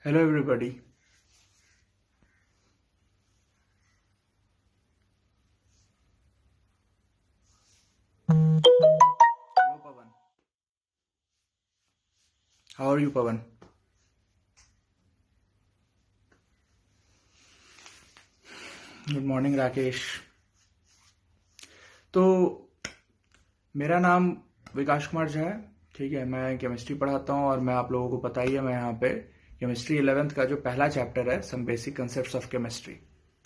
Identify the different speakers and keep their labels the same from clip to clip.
Speaker 1: Hello everybody. Hello Pavan. How are you Pavan? Good morning Rakesh. तो मेरा नाम विकास कुमार झा है। ठीक है, मैं केमिस्ट्री पढ़ाता हूँ और मैं आप लोगों को पता ही है, मैं यहाँ पे केमिस्ट्री 11th का जो पहला चैप्टर है some basic concepts of chemistry,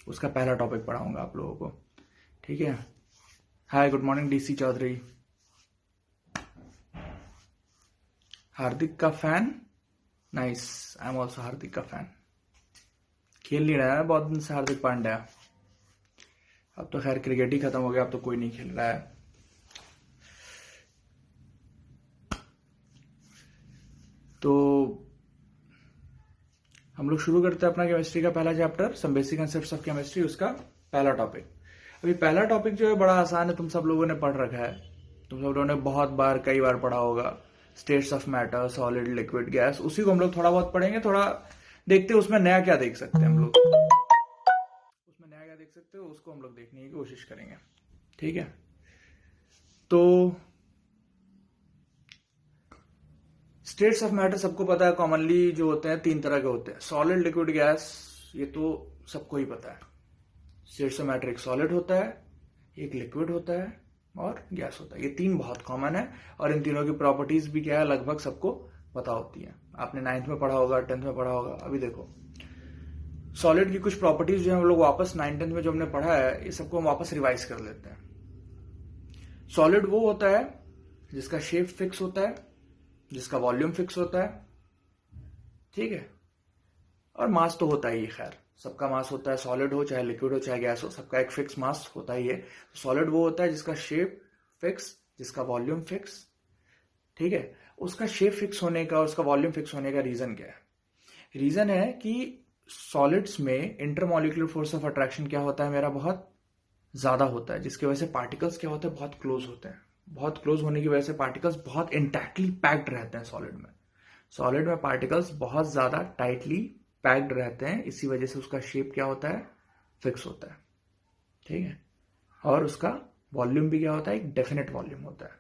Speaker 1: उसका पहला टॉपिक पढ़ाऊंगा आप लोगों को। ठीक है। Hi, good morning DC Chaudhary. Hardik का fan, nice. I am also Hardik का फैन। खेल नहीं रहा है बहुत दिन से हार्दिक पांड्या। अब तो खैर क्रिकेट ही खत्म हो गया, अब तो कोई नहीं खेल रहा है। तो हम लोग शुरू करते हैं अपना केमिस्ट्री का पहला chapter some basic concepts of chemistry, उसका पहला टॉपिक। अभी पहला टॉपिक जो है बड़ा आसान है, तुम सब लोगों ने पढ़ रखा है, तुम सब लोगों ने बहुत बार कई बार पढ़ा होगा। States of matter, solid, liquid, gas, उसी को हम लोग थोड़ा बहुत पढ़ेंगे। थोड़ा देखते हैं उसमें नया क्या देख सकते हैं हम लोग, उसमें नया क्या देख सकते हो उसको हम लोग देखने की कोशिश करेंगे। ठीक है। तो स्टेट्स ऑफ मैटर सबको पता है, कॉमनली जो होते हैं तीन तरह के होते हैं, सॉलिड, लिक्विड, गैस। ये तो सबको ही पता है। स्टेट्स ऑफ मैटर एक सॉलिड होता है, एक लिक्विड होता है और गैस होता है। ये तीन बहुत कॉमन है और इन तीनों की प्रॉपर्टीज भी क्या है लगभग सबको पता होती है। आपने 9th में पढ़ा होगा, 10th में पढ़ा होगा। अभी देखो सॉलिड की कुछ प्रॉपर्टीज जो है हम लोग वापस 9th 10th में जो हमने पढ़ा है, ये सबको हम वापस रिवाइज कर लेते हैं। सॉलिड वो होता है जिसका शेप फिक्स होता है, जिसका वॉल्यूम फिक्स होता है। ठीक है। और मास तो होता ही है, खैर सबका मास होता है, सॉलिड हो चाहे लिक्विड हो चाहे गैस हो, सबका एक फिक्स मास होता ही है। सॉलिड वो होता है जिसका शेप फिक्स, जिसका वॉल्यूम फिक्स। ठीक है। उसका शेप फिक्स होने का, उसका वॉल्यूम फिक्स होने का रीजन क्या है? रीजन है कि सॉलिड्स में इंटरमॉलिक्यूलर फोर्स ऑफ अट्रैक्शन क्या होता है मेरा, बहुत ज्यादा होता है, जिसकी वजह से पार्टिकल्स क्या होते हैं, बहुत क्लोज होते हैं। बहुत क्लोज होने की वजह से पार्टिकल्स बहुत इंटैक्टली पैक्ड रहते हैं सॉलिड में। सॉलिड में पार्टिकल्स बहुत ज्यादा टाइटली पैक्ड रहते हैं, इसी वजह से उसका शेप क्या होता है, फिक्स होता है। ठीक है। और उसका वॉल्यूम भी क्या होता है, एक डेफिनेट वॉल्यूम होता है।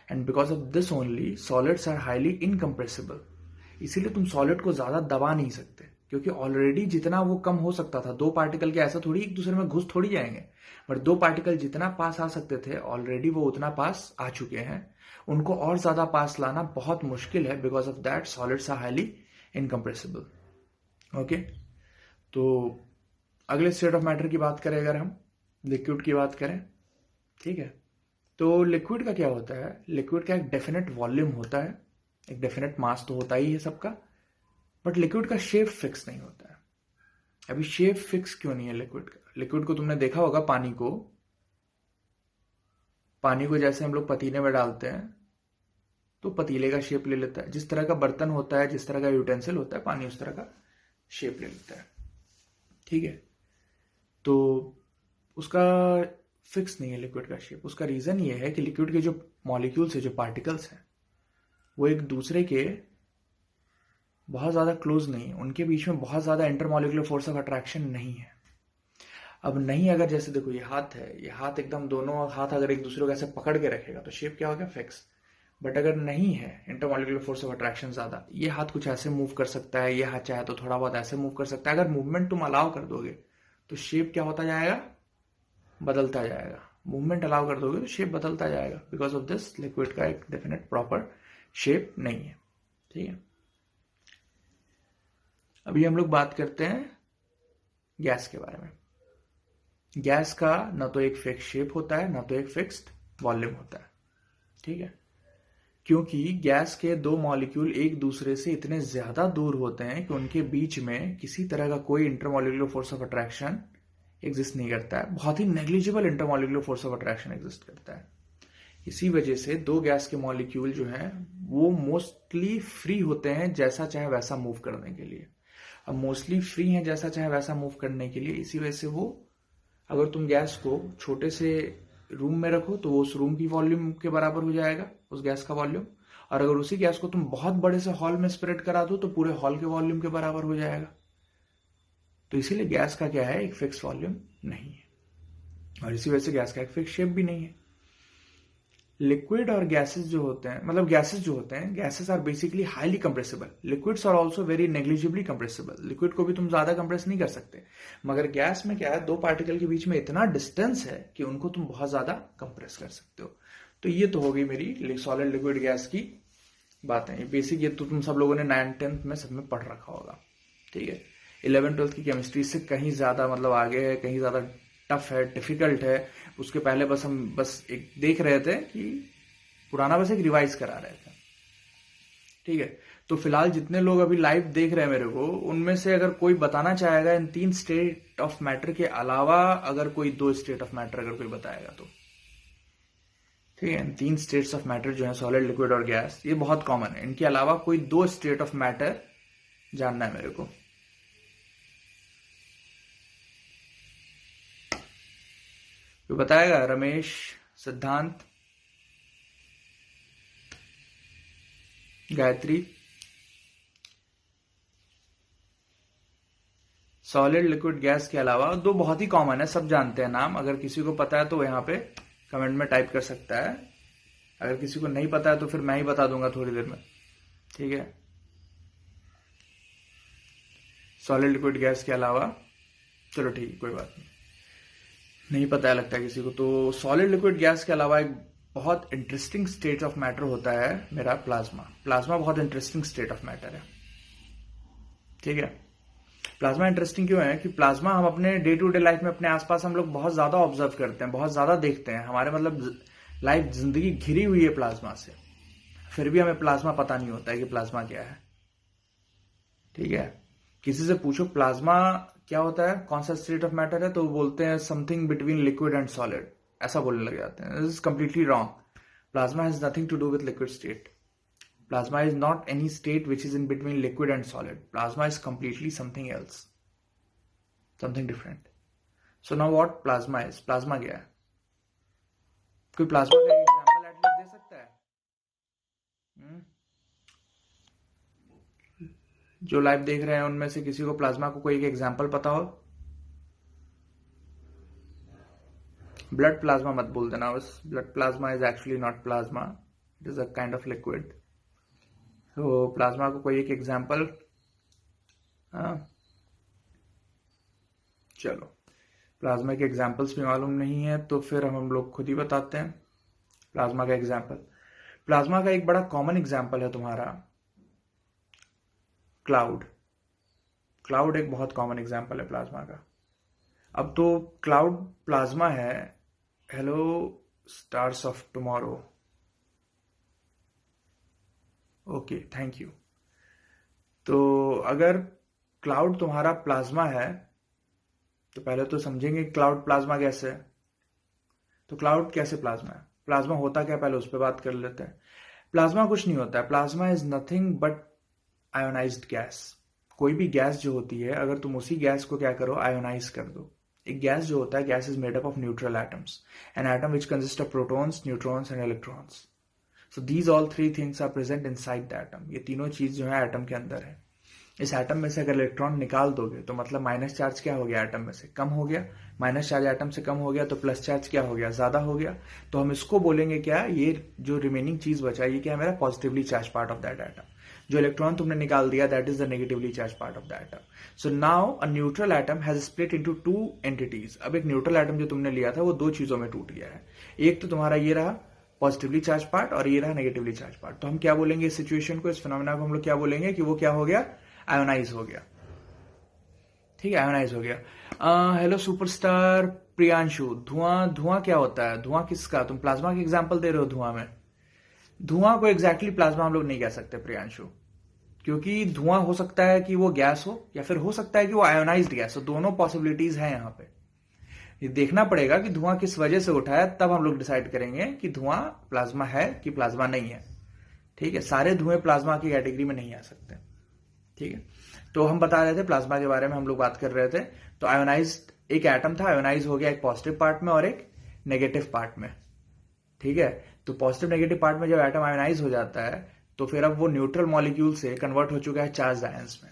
Speaker 1: And because of this only solids are highly incompressible. इसीलिए तुम सॉलिड को ज्यादा दबा नहीं सकते, क्योंकि ऑलरेडी जितना वो कम हो सकता था, दो पार्टिकल के ऐसा थोड़ी एक दूसरे में घुस थोड़ी जाएंगे, बट दो पार्टिकल जितना पास आ सकते थे ऑलरेडी वो उतना पास आ चुके हैं। उनको और ज्यादा पास लाना बहुत मुश्किल है, because of that solids are highly incompressible. Okay. तो अगले स्टेट ऑफ मैटर की बात करें, अगर हम लिक्विड की बात करें, ठीक है, तो लिक्विड का क्या होता है, लिक्विड का एक डेफिनेट वॉल्यूम होता है, एक डेफिनेट मास तो होता ही है सबका, बट लिक्विड का शेप फिक्स नहीं होता है। अभी शेप फिक्स क्यों नहीं है लिक्विड का? लिक्विड को तुमने देखा होगा, पानी को जैसे हम लोग पतीले में डालते हैं तो पतीले का शेप ले लेता है। जिस तरह का बर्तन होता है, जिस तरह का यूटेंसिल होता है, पानी उस तरह का शेप ले लेता है। ठीक है। तो उसका फिक्स नहीं है लिक्विड का शेप। उसका रीजन ये है कि लिक्विड के जो मॉलिक्यूल्स है, जो पार्टिकल्स हैं, वो एक दूसरे के बहुत ज्यादा क्लोज नहीं, उनके बीच में बहुत ज्यादा इंटरमॉलिक्यूलर फोर्स ऑफ अट्रैक्शन नहीं है। अब नहीं, अगर जैसे देखो ये हाथ है, ये हाथ एकदम दोनों हाथ अगर एक दूसरे को ऐसे पकड़ के रखेगा तो शेप क्या होगा, फिक्स। बट अगर नहीं है इंटरमॉलिक्यूलर फोर्स ऑफ अट्रैक्शन ज्यादा, ये हाथ कुछ ऐसे मूव कर सकता है, ये हाथ चाहे तो थोड़ा बहुत ऐसे मूव कर सकता है। अगर मूवमेंट तुम अलाउ कर दोगे तो शेप क्या होता जाएगा, बदलता जाएगा। मूवमेंट अलाउ कर दोगे तो शेप बदलता जाएगा। बिकॉज ऑफ दिस लिक्विड का एक डेफिनेट प्रॉपर शेप नहीं है। ठीक है। अभी हम लोग बात करते हैं गैस के बारे में। गैस का ना तो एक फिक्स शेप होता है, ना तो एक फिक्स्ड वॉल्यूम होता है। ठीक है। क्योंकि गैस के दो मॉलिक्यूल एक दूसरे से इतने ज्यादा दूर होते हैं कि उनके बीच में किसी तरह का कोई intermolecular force of attraction exist नहीं करता है। बहुत ही negligible intermolecular force of attraction exist करता है। इसी वजह से दो गैस के मॉलिक्यूल जो हैं वो मोस्टली फ्री होते हैं जैसा चाहे वैसा मूव करने के लिए। अब मोस्टली फ्री हैं जैसा चाहे वैसा मूव करने के लिए, इसी वजह से वो, अगर तुम गैस को छोटे से रूम में रखो तो वो उस रूम की वॉल्यूम के बराबर हो जाएगा, उस गैस का वॉल्यूम। और अगर उसी गैस को तुम बहुत बड़े से हॉल में स्प्रेड करा दो तो पूरे हॉल के वॉल्यूम के बराबर हो जाएगा। तो इसीलिए गैस का क्या है, एक फिक्स वॉल्यूम नहीं है, और इसी वजह से गैस का एक फिक्स शेप भी नहीं है। लिक्विड और गैसेस जो होते हैं, मतलब गैसेस जो होते हैं, gases are basically highly compressible, liquids are also very negligibly compressible. Liquid को भी तुम ज्यादा कंप्रेस नहीं कर सकते, मगर गैस में क्या है, दो पार्टिकल के बीच में इतना डिस्टेंस है कि उनको तुम बहुत ज्यादा कंप्रेस कर सकते हो। तो ये तो हो गई मेरी सॉलिड लिक्विड गैस की बातें। ये बेसिक, ये तो तुम सब लोगों ने 9th-10th में सब में पढ़ रखा होगा, ठीक है। 11th-12th की केमिस्ट्री से कहीं ज्यादा मतलब आगे है, कहीं ज्यादा टफ है, डिफिकल्ट है। उसके पहले बस हम एक देख रहे थे कि पुराना, बस एक रिवाइज करा रहे थे, ठीक है। तो फिलहाल जितने लोग अभी लाइव देख रहे हैं मेरे को, उनमें से अगर कोई बताना चाहेगा इन 3 स्टेट ऑफ मैटर के अलावा, अगर कोई 2 स्टेट ऑफ मैटर अगर कोई बताएगा तो, ठीक है। इन 3 स्टेट्स ऑफ मैटर जो है सॉलिड, लिक्विड और गैस, ये बहुत कॉमन है। इनके अलावा कोई 2 स्टेट ऑफ मैटर जानना है मेरे को। तो बताएगा रमेश, सिद्धांत, गायत्री। सॉलिड, लिक्विड, गैस के अलावा 2 बहुत ही कॉमन है, सब जानते हैं नाम। अगर किसी को पता है तो यहाँ पे कमेंट में टाइप कर सकता है, अगर किसी को नहीं पता है तो फिर मैं ही बता दूंगा थोड़ी देर में, ठीक है। सॉलिड, लिक्विड, गैस के अलावा, चलो ठीक है, कोई बात नहीं पता है लगता है किसी को। तो सॉलिड, लिक्विड, गैस के अलावा एक बहुत इंटरेस्टिंग स्टेट ऑफ मैटर होता है मेरा प्लाज्मा। प्लाज्मा बहुत इंटरेस्टिंग स्टेट ऑफ मैटर है, ठीक है। प्लाज्मा इंटरेस्टिंग क्यों है कि प्लाज्मा हम अपने डे टू डे लाइफ में अपने आसपास हम लोग बहुत ज्यादा ऑब्जर्व करते हैं, बहुत ज्यादा देखते हैं। हमारे मतलब लाइफ, जिंदगी घिरी हुई है प्लाज्मा से, फिर भी हमें प्लाज्मा पता नहीं होता है कि प्लाज्मा क्या है, ठीक है। किसी से पूछो प्लाज्मा क्या होता है, कौन सा स्टेट ऑफ मैटर है, तो वो बोलते हैं something between liquid and solid, ऐसा बोलने लग जाते हैं। This is completely wrong. Plasma has nothing to do with liquid state. Plasma is not any state which is in between liquid and solid. Plasma is completely something else, something different. So now what plasma is? Plasma क्या है? कोई plasma का example at least they सकता है? जो live देख रहे हैं उनमें से किसी को प्लाज्मा को कोई एक एग्जांपल पता हो? ब्लड प्लाज्मा मत बोल देना बस। Blood plasma is actually not plasma, it is a kind of liquid. तो प्लाज्मा को कोई एक एग्जाम्पल, हाँ चलो, प्लाज्मा के एग्जाम्पल्स भी मालूम नहीं है तो फिर हम लोग खुद ही बताते हैं प्लाज्मा का एग्जाम्पल। प्लाज्मा का एक बड़ा कॉमन एग्जाम्पल है तुम्हारा क्लाउड। क्लाउड एक बहुत कॉमन एग्जाम्पल है प्लाज्मा का। अब तो क्लाउड प्लाज्मा है। Hello stars of tomorrow, okay thank you. तो अगर क्लाउड तुम्हारा प्लाज्मा है तो पहले तो समझेंगे क्लाउड प्लाज्मा कैसे है। तो क्लाउड कैसे प्लाज्मा है, प्लाज्मा होता क्या, पहले उस पर बात कर लेते हैं। प्लाज्मा कुछ नहीं होता है, plasma is nothing but ionised gas. कोई भी गैस जो होती है, अगर तुम उसी गैस को क्या करो, आयोनाइज कर दो। एक गैस जो होता है, gas is made up of neutral atoms, an atom which consist of protons, neutrons and electrons. So these all three things are present inside the atom. ये तीनों चीज जो है एटम के अंदर है। इस एटम में से अगर इलेक्ट्रॉन निकाल दोगे तो मतलब माइनस चार्ज क्या हो गया, एटम में से कम हो गया। माइनस चार्ज एटम से कम हो गया तो प्लस चार्ज क्या हो गया, ज्यादा हो गया। तो हम इसको बोलेंगे क्या, ये जो रिमेनिंग चीज बचा ये क्या है, मेरा positively charge part of that atom. जो इलेक्ट्रॉन तुमने निकाल दिया that is the negatively charge part of the atom. So now a neutral atom has split into 2 entities. अब एक न्यूट्रल एटम जो तुमने लिया था वो 2 चीजों में टूट गया है। एक तो तुम्हारा ये रहा पॉजिटिवली चार्ज पार्ट और ये रहा नेगेटिवली चार्ज पार्ट। तो हम क्या बोलेंगे इस सिचुएशन को, इस फिनोमेना को हम लोग क्या बोलेंगे कि वो क्या हो गया, आयोनाइज हो गया। ठीक है, आयोनाइज हो गया। हेलो सुपरस्टार प्रियांशु, धुआं क्या होता है, धुआं किसका, तुम प्लाज्मा के एग्जांपल दे रहे हो धुआं में। धुआं को एग्जैक्टली प्लाज्मा हम लोग नहीं कह सकते प्रियांशु, क्योंकि धुआं हो सकता है कि वो गैस हो या फिर हो सकता है कि वो आयोनाइज्ड गैस हो। दोनों पॉसिबिलिटीज हैं यहाँ पे। ये देखना पड़ेगा कि धुआं किस वजह से उठा है, तब हम लोग डिसाइड करेंगे कि धुआं प्लाज्मा है कि प्लाज्मा नहीं है। ठीक है, सारे धुएं प्लाज्मा की कैटेगरी में नहीं आ सकते। ठीक है, तो हम बता रहे थे प्लाज्मा के बारे में, हम लोग बात कर रहे थे। तो आयोनाइज्ड एक एटम था, आयोनाइज हो गया एक पॉजिटिव पार्ट में और एक नेगेटिव पार्ट में। ठीक है, तो पॉजिटिव नेगेटिव पार्ट में जब एटम आयोनाइज हो जाता है तो फिर अब वो न्यूट्रल मॉलिक्यूल से कन्वर्ट हो चुका है चार्ज आयंस में।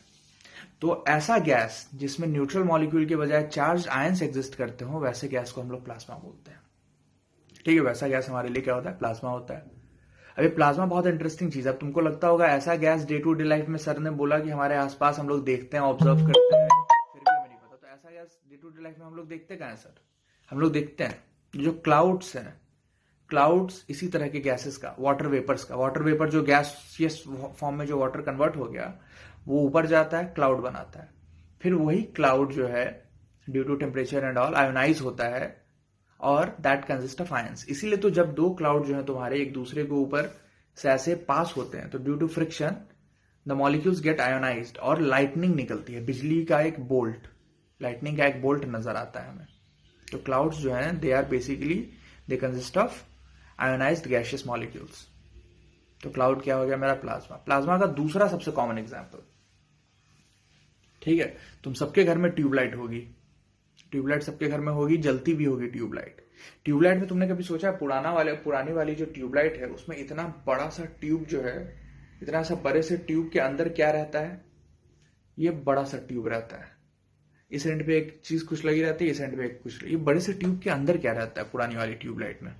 Speaker 1: तो ऐसा गैस जिसमें न्यूट्रल मॉलिक्यूल के बजाय चार्ज आयंस एग्जिस्ट करते हो, वैसे गैस को हम लोग प्लाज्मा बोलते हैं। ठीक है, वैसा गैस हमारे लिए क्या होता है? प्लाज्मा होता है। अभी प्लाज्मा बहुत इंटरेस्टिंग चीज है। अब तुमको लगता होगा ऐसा gas day to day life में सर ने बोला कि हमारे आसपास हम लोग देखते हैं, ऑब्जर्व करते हैं, फिर भी हमें नहीं पता। तो ऐसा gas day to day life में हम लोग देखते कहाँ है सर? हम लोग देखते हैं जो क्लाउड्स हैं, क्लाउड्स इसी तरह के गैसेस का, वाटर वेपर्स का। वाटर वेपर जो गैसियस फॉर्म में जो वाटर कन्वर्ट हो गया, वो ऊपर जाता है, क्लाउड बनाता है। फिर वही क्लाउड जो है due to temperature and all ionize होता है, और दैट कंसिस्ट ऑफ आयंस। इसीलिए तो जब दो क्लाउड जो है तुम्हारे एक दूसरे के ऊपर से ऐसे पास होते हैं, तो due to friction the molecules get ionized और लाइटनिंग निकलती है, बिजली का एक बोल्ट, लाइटनिंग का एक बोल्ट नजर आता है हमें। तो क्लाउड्स जो हैं they are basically they consist of ionized gaseous molecules. तो क्लाउड क्या हो गया मेरा? प्लाज्मा। प्लाज्मा का दूसरा सबसे कॉमन एग्जांपल, ठीक है, तुम सबके घर में ट्यूबलाइट होगी, ट्यूबलाइट सबके घर में होगी, जलती भी होगी ट्यूबलाइट। ट्यूबलाइट में तुमने कभी सोचा पुरानी वाली जो ट्यूबलाइट है उसमें इतना बड़ा सा ट्यूब जो है, इतना सा बड़े से ट्यूब के अंदर क्या रहता है? ये बड़ा सा ट्यूब रहता है, इस एंड पे एक चीज कुछ लगी रहती है, इस एंड पे एक कुछ। ये बड़े से ट्यूब के अंदर क्या रहता है पुरानी वाली ट्यूबलाइट में?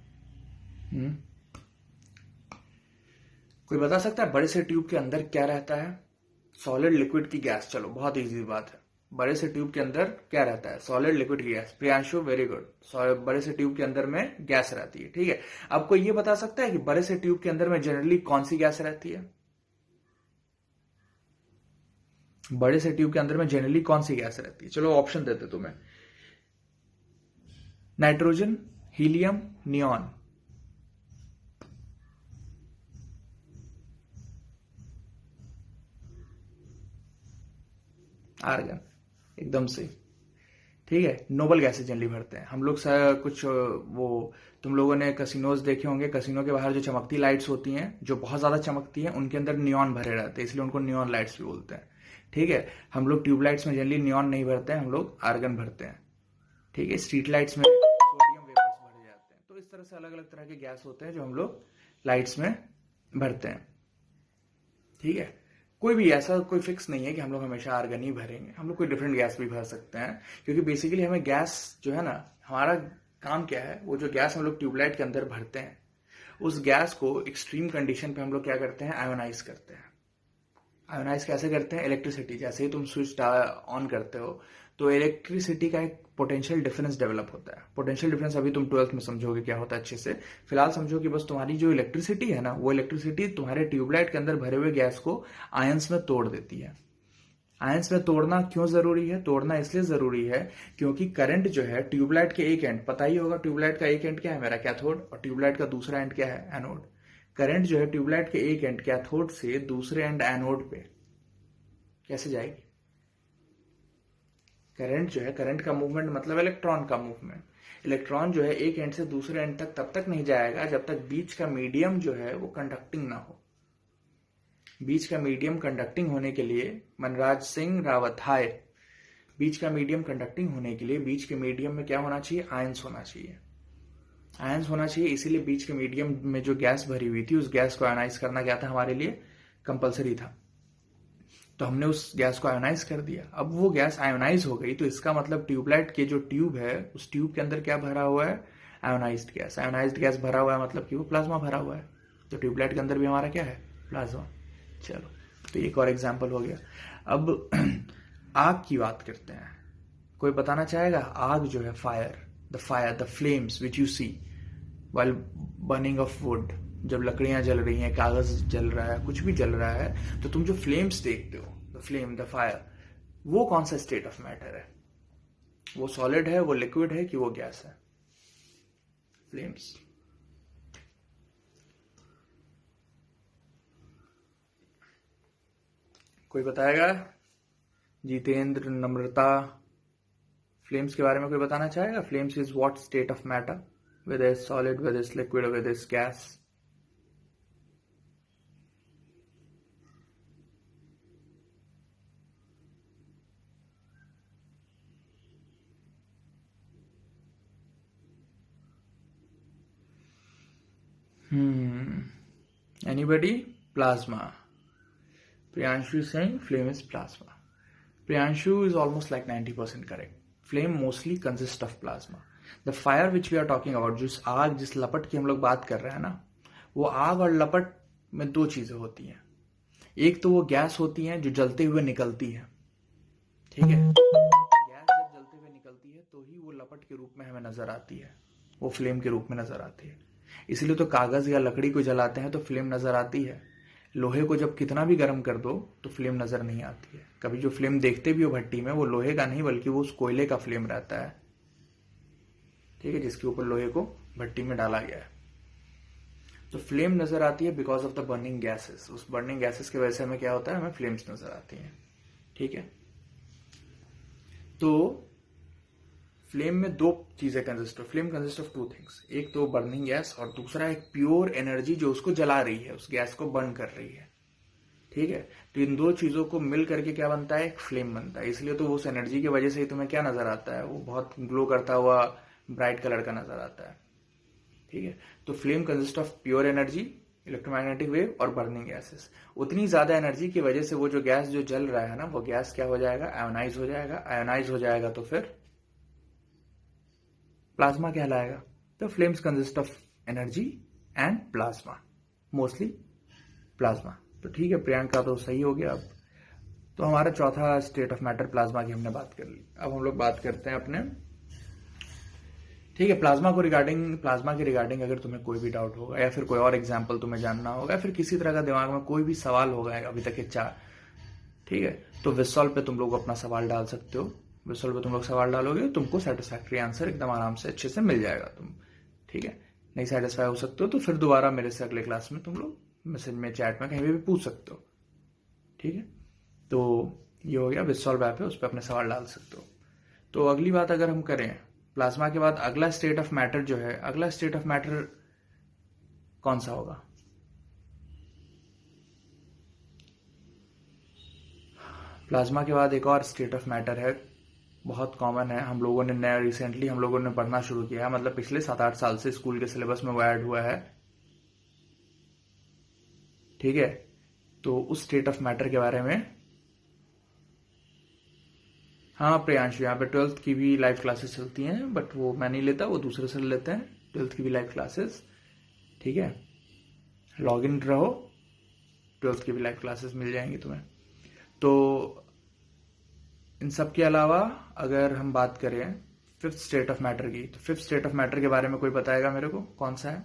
Speaker 1: कोई बता सकता है बड़े से ट्यूब के अंदर क्या रहता है? सॉलिड लिक्विड की गैस। चलो बहुत इजी बात है, बड़े से ट्यूब के अंदर क्या रहता है? सॉलिड लिक्विड की गैस। Priyanshu very good. बड़े से ट्यूब के अंदर में गैस रहती है, ठीक है। अब कोई ये बता सकता है कि बड़े से ट्यूब के अंदर में जनरली कौन सी गैस रहती है? बड़े से ट्यूब के अंदर में जनरली कौन सी गैस रहती है? चलो ऑप्शन देते तुम्हें, नाइट्रोजन, हीलियम, नियॉन। आर्गन, एकदम सही। ठीक है, नोबल गैसेज जनरली भरते हैं हम लोग। कुछ वो तुम लोगों ने कसिनोज देखे होंगे, कसिनो के बाहर जो चमकती लाइट्स होती हैं, जो बहुत ज्यादा चमकती हैं, उनके अंदर नियॉन भरे रहते हैं, इसलिए उनको नियॉन लाइट्स भी बोलते हैं। ठीक है, हम लोग ट्यूबलाइट्स में जनरली नियॉन नहीं भरते हैं, हम लोग आर्गन भरते हैं। ठीक है, स्ट्रीट लाइट्स में सोडियम वेपर्स भरे जाते हैं। तो इस तरह से अलग अलग तरह के गैस होते हैं जो हम लोग लाइट्स में भरते हैं। ठीक है, कोई भी ऐसा कोई फिक्स नहीं है कि हम लोग हमेशा आर्गन ही भरेंगे, हम लोग कोई डिफरेंट गैस भी भर सकते हैं। क्योंकि बेसिकली हमें गैस जो है ना, हमारा काम क्या है, वो जो गैस हम लोग ट्यूबलाइट के अंदर भरते हैं, उस गैस को एक्सट्रीम कंडीशन पे हम लोग क्या करते हैं? आयोनाइज करते हैं। आयोनाइज कैसे करते हैं? इलेक्ट्रिसिटी, जैसे ही तुम स्विच ऑन करते हो तो इलेक्ट्रिसिटी का एक पोटेंशियल डिफरेंस डेवलप होता है। पोटेंशियल डिफरेंस अभी तुम 12th में समझोगे क्या होता है अच्छे से। फिलहाल समझो कि बस तुम्हारी जो इलेक्ट्रिसिटी है ना, वो इलेक्ट्रिसिटी तुम्हारे ट्यूबलाइट के अंदर भरे हुए गैस को आयंस में तोड़ देती है। आयंस में तोड़ना क्यों जरूरी है? तोड़ना इसलिए जरूरी है क्योंकि करंट जो है ट्यूबलाइट के एक एंड, पता ही होगा ट्यूबलाइट का एक एंड क्या है मेरा? कैथोड। और ट्यूबलाइट का दूसरा एंड क्या है? एनोड। करंट जो है ट्यूबलाइट के एक एंड कैथोड से दूसरे एंड एनोड पे कैसे जाएगी? करंट जो है, करंट का मूवमेंट मतलब इलेक्ट्रॉन का मूवमेंट। इलेक्ट्रॉन जो है एक एंड से दूसरे एंड तक तब तक नहीं जाएगा जब तक बीच का मीडियम जो है वो कंडक्टिंग ना हो। बीच का मीडियम कंडक्टिंग होने के लिए, मनराज सिंह रावत, हाय। बीच का मीडियम कंडक्टिंग होने के लिए बीच के मीडियम में क्या होना चाहिए? आयंस होना चाहिए। आयंस होना चाहिए, इसीलिए बीच के मीडियम में जो गैस भरी हुई थी, उस गैस को आयनाइज करना क्या था हमारे लिए? कंपलसरी था। तो हमने उस गैस को आयोनाइज कर दिया। अब वो गैस आयोनाइज हो गई, तो इसका मतलब ट्यूबलाइट के जो ट्यूब है, उस ट्यूब के अंदर क्या भरा हुआ है? Ionised gas. आयोनाइज्ड गैस भरा हुआ है मतलब कि वो प्लाज्मा भरा हुआ है। तो ट्यूबलाइट के अंदर भी हमारा क्या है? प्लाज्मा। चलो, तो एक और एग्जाम्पल हो गया। अब आग की बात करते हैं। कोई बताना चाहेगा? आग जो है, fire, the flames which you see while burning of wood, जब लकड़ियां जल रही हैं, कागज जल रहा है, कुछ भी जल रहा है, तो तुम जो फ्लेम्स देखते हो, द फ्लेम, द फायर, वो कौन सा स्टेट ऑफ मैटर है? वो सॉलिड है, वो लिक्विड है, कि वो गैस है? फ्लेम्स। कोई बताएगा? जितेंद्र, नम्रता, फ्लेम्स के बारे में कोई बताना चाहेगा? Flames is what state of matter, whether it's solid, whether it's liquid, or whether it's gas? Anybody? Plasma. Priyanshu is saying flame is plasma. Priyanshu is almost like 90% correct. Flame mostly consists of plasma. The fire which we are talking about, जिस आग जिस लपट की हम लोग बात कर रहे हैं ना, वो आग और लपट में दो चीजें होती हैं. एक तो वो गैस होती है जो जलते हुए निकलती है, ठीक है. गैस जब जलते हुए निकलती है तो ही वो लपट के रूप में हमें नजर आती है, वो फ्लेम के रूप में नजर आती है. इसलिए तो कागज या लकड़ी को जलाते हैं तो फ्लेम नजर आती है. लोहे को जब कितना भी गर्म कर दो तो फ्लेम नजर नहीं आती है. कभी जो फ्लेम देखते भी हो भट्टी में, वो लोहे का नहीं बल्कि वो उस कोयले का फ्लेम रहता है, ठीक है, जिसके ऊपर लोहे को भट्टी में डाला गया है. तो फ्लेम नजर आती है because of the burning gases. उस बर्निंग गैसेस की वजह से हमें क्या होता है, हमें फ्लेम्स नजर आती हैं, ठीक है. तो फ्लेम में दो चीजें consist flame consist of two things. एक तो बर्निंग गैस और दूसरा एक प्योर एनर्जी जो उसको जला रही है, उस गैस को बर्न कर रही है, ठीक है. तो इन दो चीजों को मिल करके क्या बनता है, एक फ्लेम बनता है. इसलिए तो उस एनर्जी की वजह से ही तुम्हें क्या नजर आता है, वो बहुत ग्लो करता हुआ ब्राइट कलर का नजर आता है, ठीक है. तो flame consist of pure energy, electromagnetic wave और बर्निंग गैसेस. उतनी ज्यादा एनर्जी की वजह से वो जो गैस जो जल रहा है ना, वो गैस क्या हो जाएगा, आयोनाइज हो जाएगा. आयोनाइज हो जाएगा तो फिर प्लाज्मा कहलाएगा. तो flames consist of energy and plasma, mostly plasma. तो ठीक है, प्रियंका तो सही हो गया. अब तो हमारा चौथा स्टेट ऑफ मैटर प्लाज्मा की हमने बात कर ली. अब हम लोग बात करते हैं अपने, ठीक है, प्लाज्मा के रिगार्डिंग अगर तुम्हें कोई भी डाउट होगा या फिर कोई और एग्जांपल तुम्हें जानना होगा या फिर किसी तरह का दिमाग में कोई भी सवाल होगा अभी तक के चार, ठीक है, तो विसॉल्व पे तुम लोग अपना सवाल डाल सकते हो. विसॉल्व पे तुम लोग सवाल डालोगे, तुमको सेटिस्फैक्ट्री आंसर एकदम आराम से अच्छे से मिल जाएगा. तुम, ठीक है, नहीं सेटिस्फाई हो सकते हो तो फिर दोबारा मेरे से अगले क्लास में तुम लोग मैसेज में, चैट में, कहीं भी पूछ सकते हो, ठीक है. तो ये हो गया, विसॉल्व ऐप है, उस पर अपने सवाल डाल सकते हो. तो अगली बात अगर हम करें, प्लाज्मा के बाद अगला स्टेट ऑफ मैटर जो है, अगला स्टेट ऑफ मैटर कौन सा होगा? प्लाज्मा के बाद एक और स्टेट ऑफ मैटर है, बहुत कॉमन है, हम लोगों ने रिसेंटली हम लोगों ने पढ़ना शुरू किया है, मतलब पिछले 7-8 साल से स्कूल के सिलेबस में वो ऐड हुआ है, ठीक है. तो उस स्टेट ऑफ मैटर के बारे में, हाँ प्रियांशु, यहाँ पे 12th की भी लाइव क्लासेस चलती हैं, बट वो मैं नहीं लेता, वो दूसरे से लेते हैं 12th की भी लाइव क्लासेस, ठीक है. लॉग इन रहो, 12th की भी लाइव क्लासेस मिल जाएंगी तुम्हें. तो इन सब के अलावा अगर हम बात करें फिफ्थ स्टेट ऑफ मैटर की, तो फिफ्थ स्टेट ऑफ मैटर के बारे में कोई बताएगा मेरे को, कौन सा है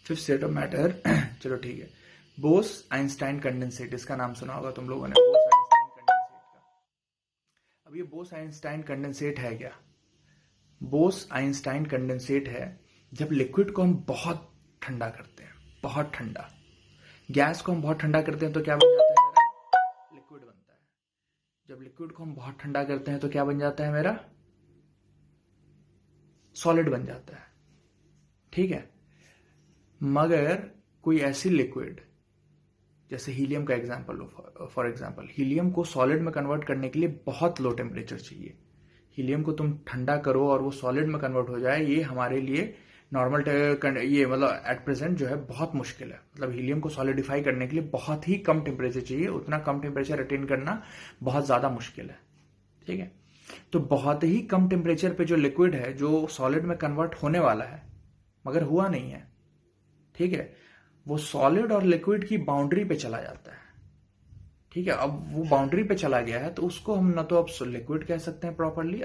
Speaker 1: फिफ्थ स्टेट ऑफ मैटर? चलो ठीक है, बोस आइंस्टाइन कंडेंसेट, इसका नाम सुना होगा तुम लोगों ने, बोस आइंस्टाइन कंडेंसेट का. अब ये बोस आइंस्टाइन कंडेंसेट है क्या? बोस आइंस्टाइन कंडेंसेट है जब लिक्विड को हम बहुत ठंडा करते हैं, बहुत ठंडा. गैस को हम बहुत ठंडा करते हैं तो क्या बन जाता है मेरा? लिक्विड बनता है. जब लिक्विड को हम बहुत ठंडा करते हैं तो क्या बन जाता है मेरा? सॉलिड बन जाता है, ठीक है. मगर कोई ऐसी लिक्विड, जैसे हीलियम का example low, for example helium को सॉलिड में कन्वर्ट करने के लिए बहुत लो टेम्परेचर चाहिए. हीलियम को तुम ठंडा करो और वो सॉलिड में कन्वर्ट हो जाए, ये हमारे लिए नॉर्मल, ये मतलब एट प्रेजेंट जो है बहुत मुश्किल है. मतलब हीलियम को सॉलिडिफाई करने के लिए बहुत ही कम टेम्परेचर चाहिए, उतना कम टेम्परेचर अटेन करना बहुत ज्यादा मुश्किल है, ठीक है. तो बहुत ही कम टेम्परेचर पे जो लिक्विड है जो सॉलिड में कन्वर्ट होने वाला है मगर हुआ नहीं है, ठीक है, वो सॉलिड और लिक्विड की बाउंड्री पे चला जाता है, ठीक है. अब वो बाउंड्री पे चला गया है तो उसको हम ना तो अब लिक्विड कह सकते हैं प्रॉपरली,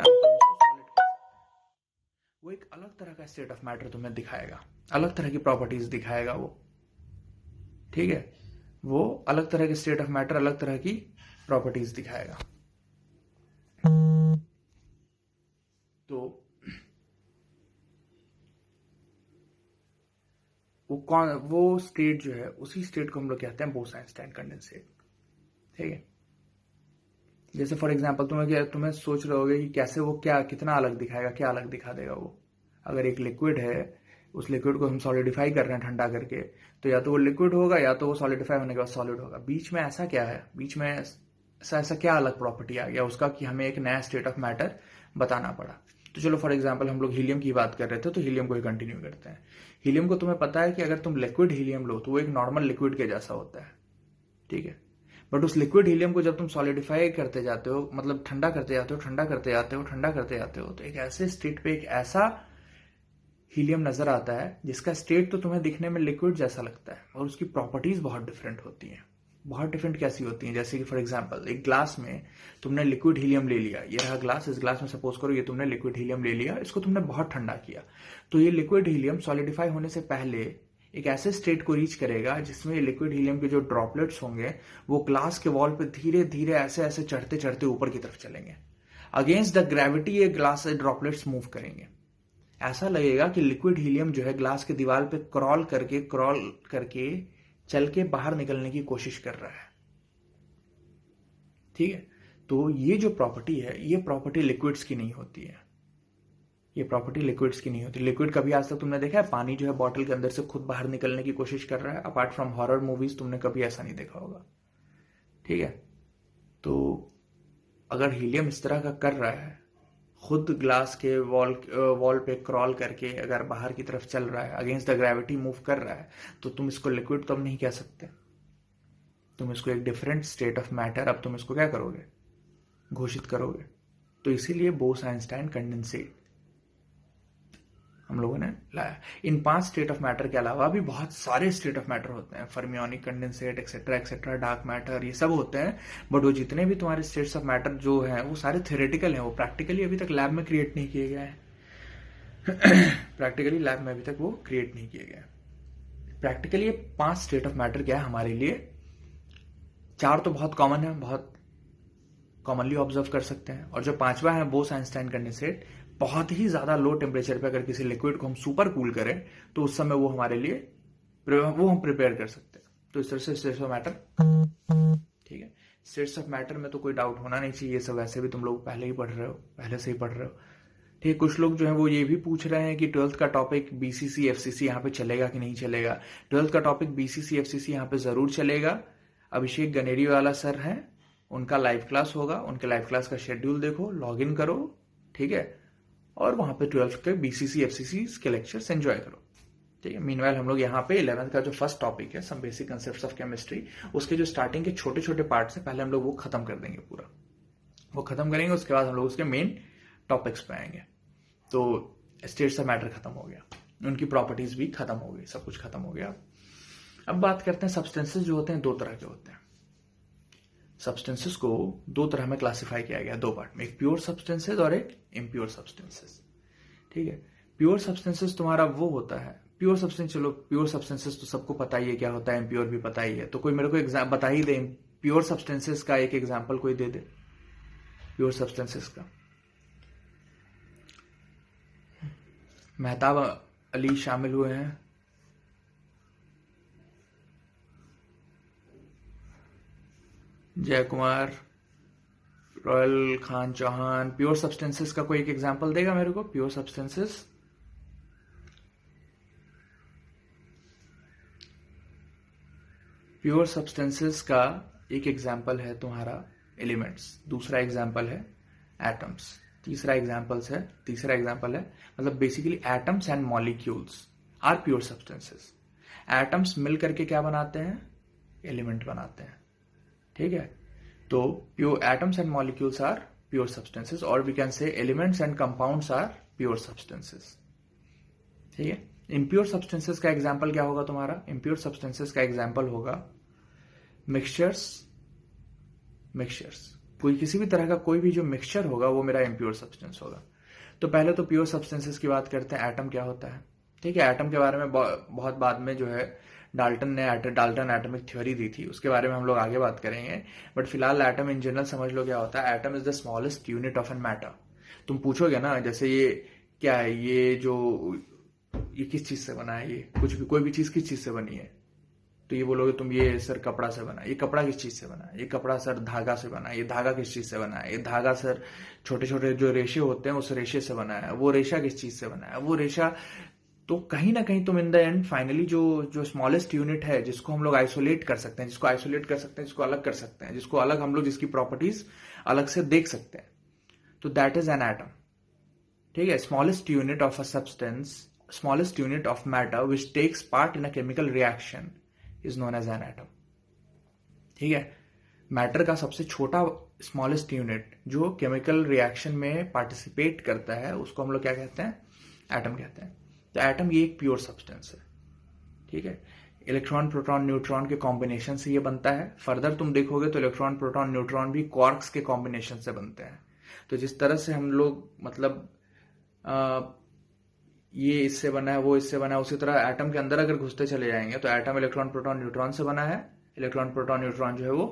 Speaker 1: वो एक अलग तरह का स्टेट ऑफ मैटर तुम्हें दिखाएगा, अलग तरह की प्रॉपर्टीज दिखाएगा वो, ठीक है. वो अलग तरह के स्टेट ऑफ मैटर, अलग तरह की प्रॉपर्टीज दिखाएगा. तो वो स्टेट जो है, उसी स्टेट को हम लोग कहते हैं बोस आइंस्टाइन कंडेंसेट, ठीक है. जैसे फॉर एग्जांपल तुम्हें सोच रहे होगे कि कैसे वो क्या कितना अलग दिखाएगा, क्या अलग दिखा देगा वो. अगर एक लिक्विड है, उस लिक्विड को हम सॉलिडिफाई कर रहे हैं ठंडा करके, तो या तो वो लिक्विड होगा या तो वो सॉलिडिफाई होने के बाद सॉलिड होगा. बीच में ऐसा क्या है, बीच में ऐसा क्या अलग प्रॉपर्टी आ गया उसका कि हमें एक नया स्टेट ऑफ मैटर बताना पड़ा. तो चलो फॉर एग्जांपल हम लोग हीलियम की बात कर रहे थे, तो हीलियम को ही कंटिन्यू करते हैं। हीलियम को तुम्हें पता है कि अगर तुम लिक्विड हीलियम लो तो वो एक नॉर्मल लिक्विड के जैसा होता है, ठीक है। बट उस लिक्विड हीलियम को जब तुम सॉलिडिफाई करते जाते हो, मतलब ठंडा करते जाते हो, ठंडा करते जाते हो, ठंडा करते जाते हो, तो एक ऐसे स्टेट पे एक ऐसा हीलियम नजर आता है जिसका स्टेट तो तुम्हें दिखने में लिक्विड जैसा लगता है और उसकी प्रॉपर्टीज बहुत डिफरेंट होती हैं। बहुत डिफरेंट कैसी होती हैं? जैसे कि फॉर एग्जांपल एक ग्लास में तुमने लिक्विड हीलियम ले लिया, ये रहा ग्लास, इस ग्लास में सपोज करो ये तुमने लिक्विड हीलियम ले लिया, इसको तुमने बहुत ठंडा किया, तो ये लिक्विड हीलियम सॉलिडिफाई होने से पहले एक ऐसे स्टेट को रीच करेगा जिसमें लिक्विड हीलियम के जो ड्रॉपलेट्स होंगे वो ग्लास के वॉल पे धीरे धीरे ऐसे ऐसे चढ़ते चढ़ते ऊपर की तरफ चलेंगे। अगेंस्ट द ग्रेविटी ये ग्लास से ड्रॉपलेट्स मूव करेंगे। ऐसा लगेगा कि लिक्विड हीलियम जो है ग्लास के दीवार पे क्रॉल करके चल के बाहर निकलने की कोशिश कर रहा है, ठीक है। तो ये जो प्रॉपर्टी है, ये प्रॉपर्टी लिक्विड्स की नहीं होती है, ये प्रॉपर्टी लिक्विड्स की नहीं होती। लिक्विड कभी आज तक तुमने देखा है पानी जो है बॉटल के अंदर से खुद बाहर निकलने की कोशिश कर रहा है? अपार्ट फ्रॉम हॉरर मूवीज तुमने कभी ऐसा नहीं देखा होगा, ठीक है। तो अगर हीलियम इस तरह का कर रहा है, खुद ग्लास के वॉल पे क्रॉल करके अगर बाहर की तरफ चल रहा है, अगेंस्ट द ग्रेविटी मूव कर रहा है, तो तुम इसको लिक्विड तो अब नहीं कह सकते, तुम इसको एक डिफरेंट स्टेट ऑफ मैटर, अब तुम इसको क्या करोगे? घोषित करोगे। तो इसीलिए बोस-आइंस्टाइन कंडेंसेट हम लोगों ने लाया। इन 5 स्टेट ऑफ मैटर के अलावा भी बहुत सारे स्टेट ऑफ मैटर होते हैं, fermionic, condensate, etcetera etcetera, dark matter, ये सब होते हैं। बट वो जितने भी तुम्हारे स्टेट्स ऑफ मैटर जो हैं वो सारे थ्योरेटिकल हैं, वो प्रैक्टिकली अभी तक लैब में क्रिएट नहीं किए गए हैं। प्रैक्टिकली लैब में अभी तक वो क्रिएट नहीं किए गए। प्रैक्टिकली ये 5 स्टेट ऑफ मैटर क्या है हमारे लिए? 4 तो बहुत कॉमन है, बहुत कॉमनली ऑब्जर्व कर सकते हैं, और जो 5वां है बोस-आइंस्टाइन कंडेंसेट, बहुत ही ज्यादा लो टेम्परेचर पे अगर किसी लिक्विड को हम सुपर कूल करें तो उस समय वो हमारे लिए वो हम प्रिपेयर कर सकते हैं। तो इस तरह से स्टेट्स ऑफ मैटर, ठीक है। स्टेट्स ऑफ मैटर में तो कोई डाउट होना नहीं चाहिए, ये सब वैसे भी तुम लोग पहले से ही पढ़ रहे हो, ठीक है। कुछ लोग जो है वो ये भी पूछ रहे हैं कि 12th का टॉपिक बीसीसी एफसीसी यहाँ पे चलेगा कि नहीं चलेगा। 12th का टॉपिक बीसीसी एफसीसी यहाँ पे जरूर चलेगा। अभिषेक गनेरी वाला सर हैं, उनका लाइव क्लास होगा, उनके लाइव क्लास का शेड्यूल देखो, लॉग इन करो, ठीक है, और वहां पे 12th के बीसीसी एफसीसी के लेक्चर्स एंजॉय करो, ठीक है। मीनवाइल हम लोग यहाँ पे 11th का जो फर्स्ट टॉपिक है, some basic concepts of chemistry, उसके जो स्टार्टिंग के छोटे छोटे पार्ट्स है, पहले हम लोग वो खत्म कर देंगे, पूरा वो खत्म करेंगे, उसके बाद हम लोग उसके मेन टॉपिक्स पे आएंगे। तो स्टेट्स ऑफ मैटर खत्म हो गया, उनकी प्रॉपर्टीज भी खत्म हो गई, सब कुछ खत्म हो गया। अब बात करते हैं सब्सटेंसेस जो होते हैं, 2 तरह के होते हैं। सब्सटेंसेस को 2 तरह में क्लासिफाई किया गया, 2 पार्ट में, एक प्योर सब्सटेंसेस और एक इम्प्योर सब्सटेंसेस, ठीक है। प्योर सब्सटेंसेस तुम्हारा वो होता है, प्योर सब्सटेंस, चलो प्योर सब्सटेंसेस तो सबको पता ही है क्या होता है, इम्प्योर भी पता ही है, तो कोई मेरे को बता ही दे, प्योर सब्सटेंसेस का एक एग्जाम्पल कोई दे दे प्योर सब्सटेंसेस का। मेहताब अली शामिल हुए हैं, Jay Kumar, Royal Khan Chauhan, pure substances का कोई एक एग्जांपल देगा मेरे को? प्योर सब्सटेंसेस, प्योर सब्सटेंसेस का एक एग्जांपल है तुम्हारा एलिमेंट्स, दूसरा एग्जांपल है एटम्स, तीसरा एग्जांपल है मतलब basically atoms and molecules are pure substances. Atoms मिल करके क्या बनाते हैं? एलिमेंट बनाते हैं, ठीक है। तो pure atoms and molecules are pure substances, और we can say elements and compounds are pure substances, ठीक है। इम्प्योर सब्सटेंसेस का एग्जांपल क्या होगा तुम्हारा? इम्प्योर सब्सटेंसेस का एग्जांपल होगा मिक्सचर्स, कोई किसी भी तरह का कोई भी जो मिक्सचर होगा वो मेरा इम्प्योर सब्सटेंस होगा। तो पहले तो प्योर सब्सटेंसेस की बात करते हैं, एटम क्या होता है, ठीक है। एटम के बारे में बहुत बाद में जो है डाल्टन एटॉमिक थ्योरी दी थी, उसके बारे में हम लोग आगे बात करेंगे। बट फिलहाल एटम इन जनरल समझ लो क्या होता है। Atom is the smallest unit of an matter. तुम पूछोगे ना, जैसे ये क्या है, ये किस चीज से बना है, ये कुछ भी, कोई भी चीज किस चीज से बनी है, तो ये बोलोगे तुम, ये सर कपड़ा से बना, ये कपड़ा किस चीज से बना है, ये कपड़ा सर धागा से बना है, ये धागा किस चीज से बना है, ये धागा सर छोटे छोटे जो रेशे होते हैं उस रेशे से बना है, वो रेशा किस चीज से बना है, वो रेशा। तो कहीं ना कहीं तुम इन द एंड फाइनली जो स्मॉलेस्ट यूनिट है, जिसको हम लोग आइसोलेट कर सकते हैं, जिसको अलग कर सकते हैं, जिसको अलग हम लोग जिसकी प्रॉपर्टीज अलग से देख सकते हैं, तो दैट इज एन एटम, ठीक है, smallest unit of a substance, smallest unit of matter which takes part in a chemical reaction is known as an atom. ठीक है, मैटर का सबसे छोटा स्मॉलेस्ट यूनिट जो केमिकल रिएक्शन में पार्टिसिपेट करता है उसको हम लोग क्या कहते हैं, एटम कहते हैं। तो एटम ये एक प्योर सब्सटेंस है। ठीक है, इलेक्ट्रॉन प्रोटॉन न्यूट्रॉन के कॉम्बिनेशन से ये बनता है। फर्दर तुम देखोगे तो इलेक्ट्रॉन प्रोटॉन न्यूट्रॉन भी क्वार्क्स के कॉम्बिनेशन से बनते हैं। तो जिस तरह से हम लोग मतलब ये इससे बना है, वो इससे बना है, उसी तरह एटम के अंदर अगर घुसते चले जाएंगे तो एटम इलेक्ट्रॉन प्रोटॉन न्यूट्रॉन से बना है, इलेक्ट्रॉन प्रोटॉन न्यूट्रॉन जो है वो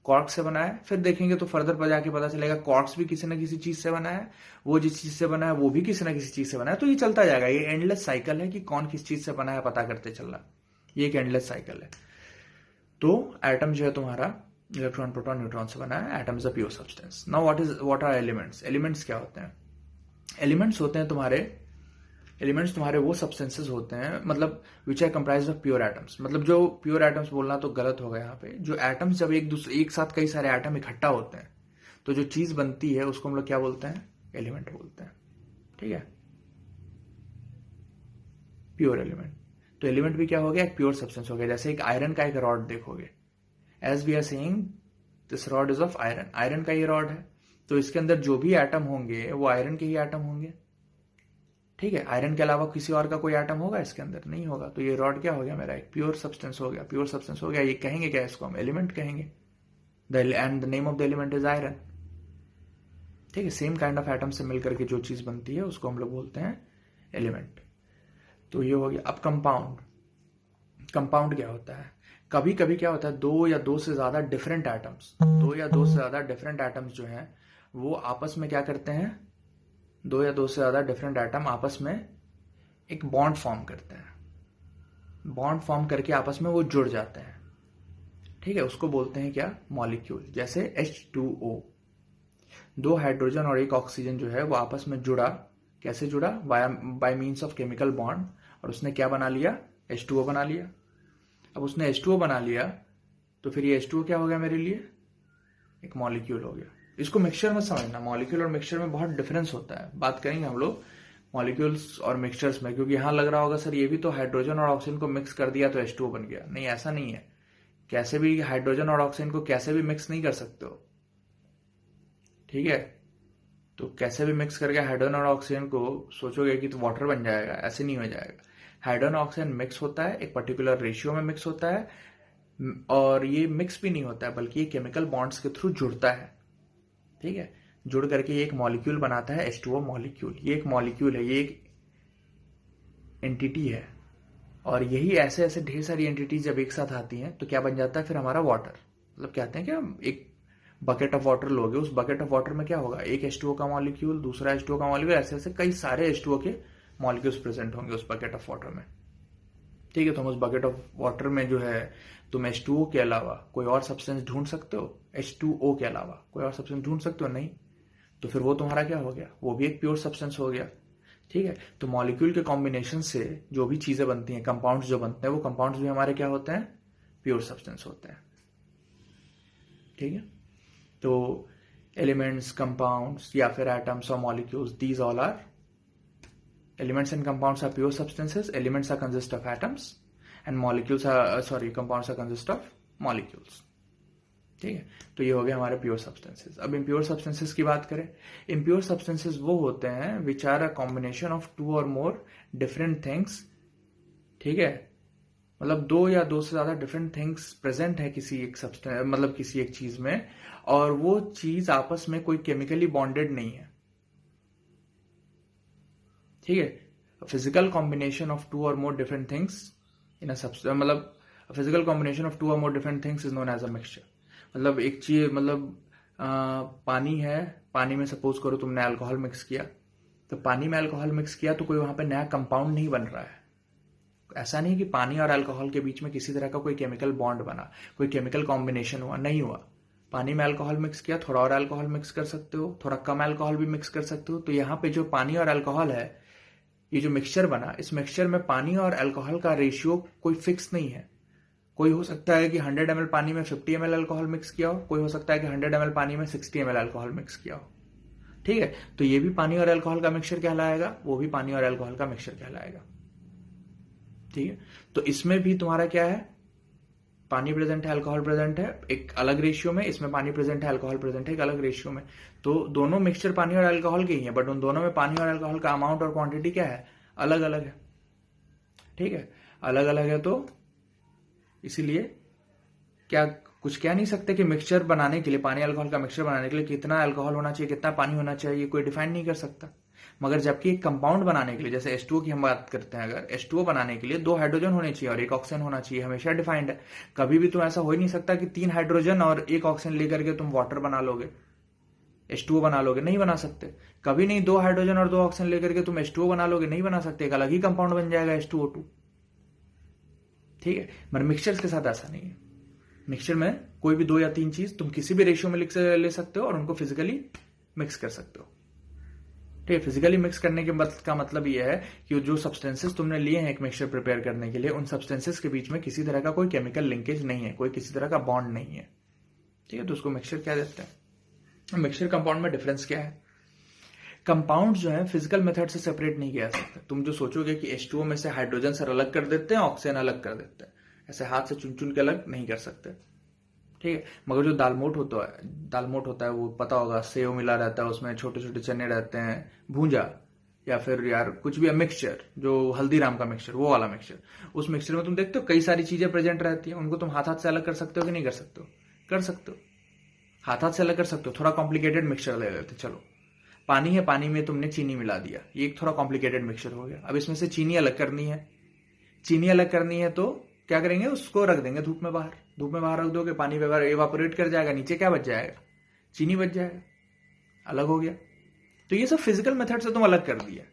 Speaker 1: क्वार्क से बना है। फिर देखेंगे तो फर्दर पर जाके पता चलेगा क्वार्क्स भी किसी न किसी चीज से बना है, वो जिस चीज से बना है वो भी किसी न किसी चीज से बना है। तो ये चलता जाएगा, ये एंडलेस साइकिल है कि कौन किस चीज से बना है पता करते चल रहा, ये एक एंडलेस साइकिल है। तो एटम जो है तुम्हारा इलेक्ट्रॉन प्रोटॉन न्यूट्रॉन से बना है, atom is a pure substance. Now what are elements? Elements क्या होते हैं? एलिमेंट्स होते हैं तुम्हारे वो सब्सटेंसेस होते हैं, मतलब which are comprise of pure atoms. मतलब जो प्योर एटम्स बोलना तो गलत होगा यहाँ पे। जो एटम्स जब एक साथ कई सारे एटम इकट्ठा होते हैं तो जो चीज बनती है उसको हम लोग क्या बोलते हैं? एलिमेंट बोलते हैं। ठीक है, प्योर एलिमेंट। तो एलिमेंट भी क्या हो गया? एक प्योर सब्सटेंस हो गया। जैसे एक आयरन का एक रॉड देखोगे, as we are saying this rod is of iron, iron का ये रॉड है, तो इसके अंदर जो भी एटम होंगे वो आयरन के ही एटम होंगे। ठीक है, आयरन के अलावा किसी और का कोई एटम होगा इसके अंदर? नहीं होगा। तो ये रॉड क्या हो गया मेरा? एक प्योर सब्सटेंस हो गया। प्योर सब्सटेंस हो गया, ये कहेंगे क्या इसको? हम एलिमेंट कहेंगे। And the name of the element is iron. ठीक है, सेम काइंड ऑफ एटम से मिलकर के जो चीज बनती है उसको हम लोग बोलते हैं एलिमेंट। तो ये हो गया। अब कंपाउंड, कंपाउंड क्या होता है? कभी कभी क्या होता है, दो या दो से ज्यादा डिफरेंट एटम्स जो हैं वो आपस में क्या करते हैं? दो या दो से ज्यादा डिफरेंट एटम आपस में एक बॉन्ड फॉर्म करते हैं। बॉन्ड फॉर्म करके आपस में वो जुड़ जाते हैं। ठीक है, उसको बोलते हैं क्या? मॉलिक्यूल। जैसे H2O, दो हाइड्रोजन और एक ऑक्सीजन जो है वो आपस में जुड़ा। कैसे जुड़ा? Bye means of chemical bond. और उसने क्या बना लिया? H2O बना लिया। अब उसने H2O बना लिया तो फिर ये H2O क्या हो गया मेरे लिए? एक मॉलिक्यूल हो गया। इसको मिक्सचर में समझना, मॉलिक्यूल और मिक्सचर में बहुत डिफरेंस होता है। बात करेंगे हम लोग मॉलिक्यूल्स और मिक्सचर्स में, क्योंकि यहां लग रहा होगा सर ये भी तो हाइड्रोजन और ऑक्सीजन को मिक्स कर दिया तो H2O बन गया। नहीं, ऐसा नहीं है। कैसे भी हाइड्रोजन और ऑक्सीजन को कैसे भी मिक्स नहीं कर सकते हो। ठीक है, तो कैसे भी मिक्स करके हाइड्रोजन और ऑक्सीजन को सोचोगे कि तो वाटर बन जाएगा, ऐसे नहीं हो जाएगा। हाइड्रोजन ऑक्सीजन मिक्स होता है, एक पर्टिकुलर रेशियो में मिक्स होता है, और ये मिक्स भी नहीं होता है बल्कि ये केमिकल बॉन्ड्स के थ्रू जुड़ता है। ठीक है, जुड़ करके ये एक मॉलिक्यूल बनाता है, H2O मॉलिक्यूल। ये एक मॉलिक्यूल है, ये एक एंटिटी है। और यही ऐसे ऐसे ढेर सारी एंटिटी जब एक साथ आती हैं तो क्या बन जाता है? फिर हमारा वाटर। मतलब कहते हैं क्या, एक बकेट ऑफ वाटर लोगे, उस बकेट ऑफ वाटर में क्या होगा? एक H2O का मॉलिक्यूल, दूसरा H2O का मॉलिक्यूल, ऐसे ऐसे कई सारे H2O के मॉलिक्यूल्स प्रेजेंट होंगे उस बकेट ऑफ वाटर में। ठीक है, तो हम उस बकेट ऑफ वाटर में जो है तुम H2O के अलावा कोई और सब्सटेंस ढूंढ सकते हो? H2O के अलावा कोई और सब्सटेंस ढूंढ सकते हो? नहीं। तो फिर वो तुम्हारा क्या हो गया? वो भी एक प्योर सब्सटेंस हो गया। ठीक है, तो मॉलिक्यूल के कॉम्बिनेशन से जो भी चीजें बनती हैं, कंपाउंड्स जो बनते हैं, वो कंपाउंड्स भी हमारे क्या होते हैं? प्योर सब्सटेंस होते हैं। ठीक है, तो एलिमेंट्स, कंपाउंड्स या फिर एटम्स और molecules, these all are elements and compounds are pure substances. Elements are consist of atoms and compounds are consist of molecules. ठीक है, तो ये हो गया हमारे प्योर सब्सटेंसेस। अब इम्प्योर सब्सटेंसेस की बात करें, इम्प्योर सब्सटेंसेस वो होते हैं which are a combination of two or more different things. ठीक है, मतलब दो या दो से ज्यादा डिफरेंट थिंग्स प्रेजेंट है किसी एक सब्सटेंस, मतलब किसी एक चीज में, और वो चीज आपस में कोई केमिकली बॉन्डेड नहीं है। ठीक है, physical combination of two or more different things in a substance, मतलब physical combination of two or more different things is known as a mixture. मतलब एक चीज, मतलब पानी है, पानी में सपोज करो तुमने अल्कोहल मिक्स किया, तो पानी में अल्कोहल मिक्स किया तो कोई वहां पे नया कंपाउंड नहीं बन रहा है। ऐसा नहीं कि पानी और अल्कोहल के बीच में किसी तरह का कोई केमिकल बॉन्ड बना, कोई केमिकल कॉम्बिनेशन हुआ, नहीं हुआ। पानी में अल्कोहल मिक्स किया, थोड़ा और अल्कोहल मिक्स कर सकते हो, थोड़ा कम अल्कोहल भी मिक्स कर सकते हो। तो यहाँ पे जो पानी और अल्कोहल है, ये जो मिक्सचर बना, इस मिक्सचर में पानी और अल्कोहल का रेशियो कोई फिक्स नहीं है। कोई हो सकता है कि 100 ml पानी में 50 ml अल्कोहल मिक्स किया हो, कोई हो सकता है कि 100 ml पानी में 60 ml अल्कोहल मिक्स किया हो। ठीक है, तो ये भी पानी और अल्कोहल का मिक्सचर कहलाएगा, वो भी पानी और अल्कोहल का मिक्सचर कहलाएगा। ठीक है, तो इसमें भी तुम्हारा क्या है, पानी प्रेजेंट है, अल्कोहल प्रेजेंट है एक अलग रेशियो में, इसमें पानी प्रेजेंट है, अल्कोहल प्रेजेंट है एक अलग रेशियो में। तो दोनों मिक्सचर पानी और अल्कोहल के ही है, बट उन दोनों में पानी और अल्कोहल का अमाउंट और क्वांटिटी क्या है, अलग अलग है। ठीक है, अलग अलग है, तो इसीलिए क्या कुछ कह नहीं सकते कि मिक्सचर बनाने के लिए, पानी अल्कोहल का मिक्सचर बनाने के लिए कितना अल्कोहल होना चाहिए, कितना पानी होना चाहिए, कोई डिफाइन नहीं कर सकता। मगर जबकि एक कंपाउंड बनाने के लिए, जैसे H2O की हम बात करते हैं, अगर H2O बनाने के लिए 2 हाइड्रोजन होने चाहिए और 1 ऑक्सीजन होना चाहिए, हमेशा डिफाइंड है। कभी भी तुम ऐसा हो ही नहीं सकता कि 3 हाइड्रोजन और 1 ऑक्सीजन लेकर के तुम वाटर बना लोगे, H2O बना लोगे, नहीं बना सकते। कभी नहीं 2 हाइड्रोजन और 2 ऑक्सीजन लेकर के तुम H2O बना लोगे, नहीं बना सकते, एक अलग ही कंपाउंड बन जाएगा H2O2। ठीक है, मगर मिक्सचर्स के साथ ऐसा नहीं है। मिक्सचर में कोई भी 2 या 3 चीज तुम किसी भी रेशियो में ले सकते हो और उनको फिजिकली मिक्स कर सकते हो। ठीक है, फिजिकली मिक्स करने के का मतलब ये है कि जो सब्सटेंसेस तुमने लिए हैं एक मिक्सचर प्रिपेयर करने के लिए, उन सब्सटेंसेस के बीच में किसी तरह का कोई केमिकल लिंकेज नहीं है, कोई किसी तरह का बॉन्ड नहीं है। ठीक है, तो उसको मिक्सचर क्या देते हैं। मिक्सचर कंपाउंड में डिफरेंस क्या है, कंपाउंड जो है फिजिकल मेथड से सेपरेट नहीं किया जा सकता। तुम जो सोचोगे कि H2O में से हाइड्रोजन सर अलग कर देते हैं, ऑक्सीजन अलग कर देते हैं, ऐसे हाथ से चुन चुन के अलग नहीं कर सकते। ठीक है, मगर जो दालमोट होता है वो पता होगा, सेव मिला रहता है उसमें, छोटे छोटे चने रहते हैं, भूंजा, या फिर यार कुछ भी मिक्सचर, जो हल्दीराम का मिक्सचर, वो वाला मिक्सचर, उस मिक्सचर में तुम देखते हो कई सारी चीजें प्रेजेंट रहती है, उनको तुम हाथ से अलग कर सकते हो कि नहीं कर सकते हो, कर सकते हो, हाथ से अलग कर सकते हो। थोड़ा कॉम्प्लिकेटेड मिक्सचर ले लेते, चलो पानी है, पानी में तुमने चीनी मिला दिया, ये एक थोड़ा कॉम्प्लिकेटेड मिक्सचर हो गया। अब इसमें से चीनी अलग करनी है, चीनी अलग करनी है तो क्या करेंगे, उसको रख देंगे धूप में बाहर रख दोगे, पानी वगैरह इवापोरेट कर जाएगा, नीचे क्या बच जाएगा, चीनी बच जाएगा, अलग हो गया। तो ये सब फिजिकल मेथड से तुम अलग कर दिया।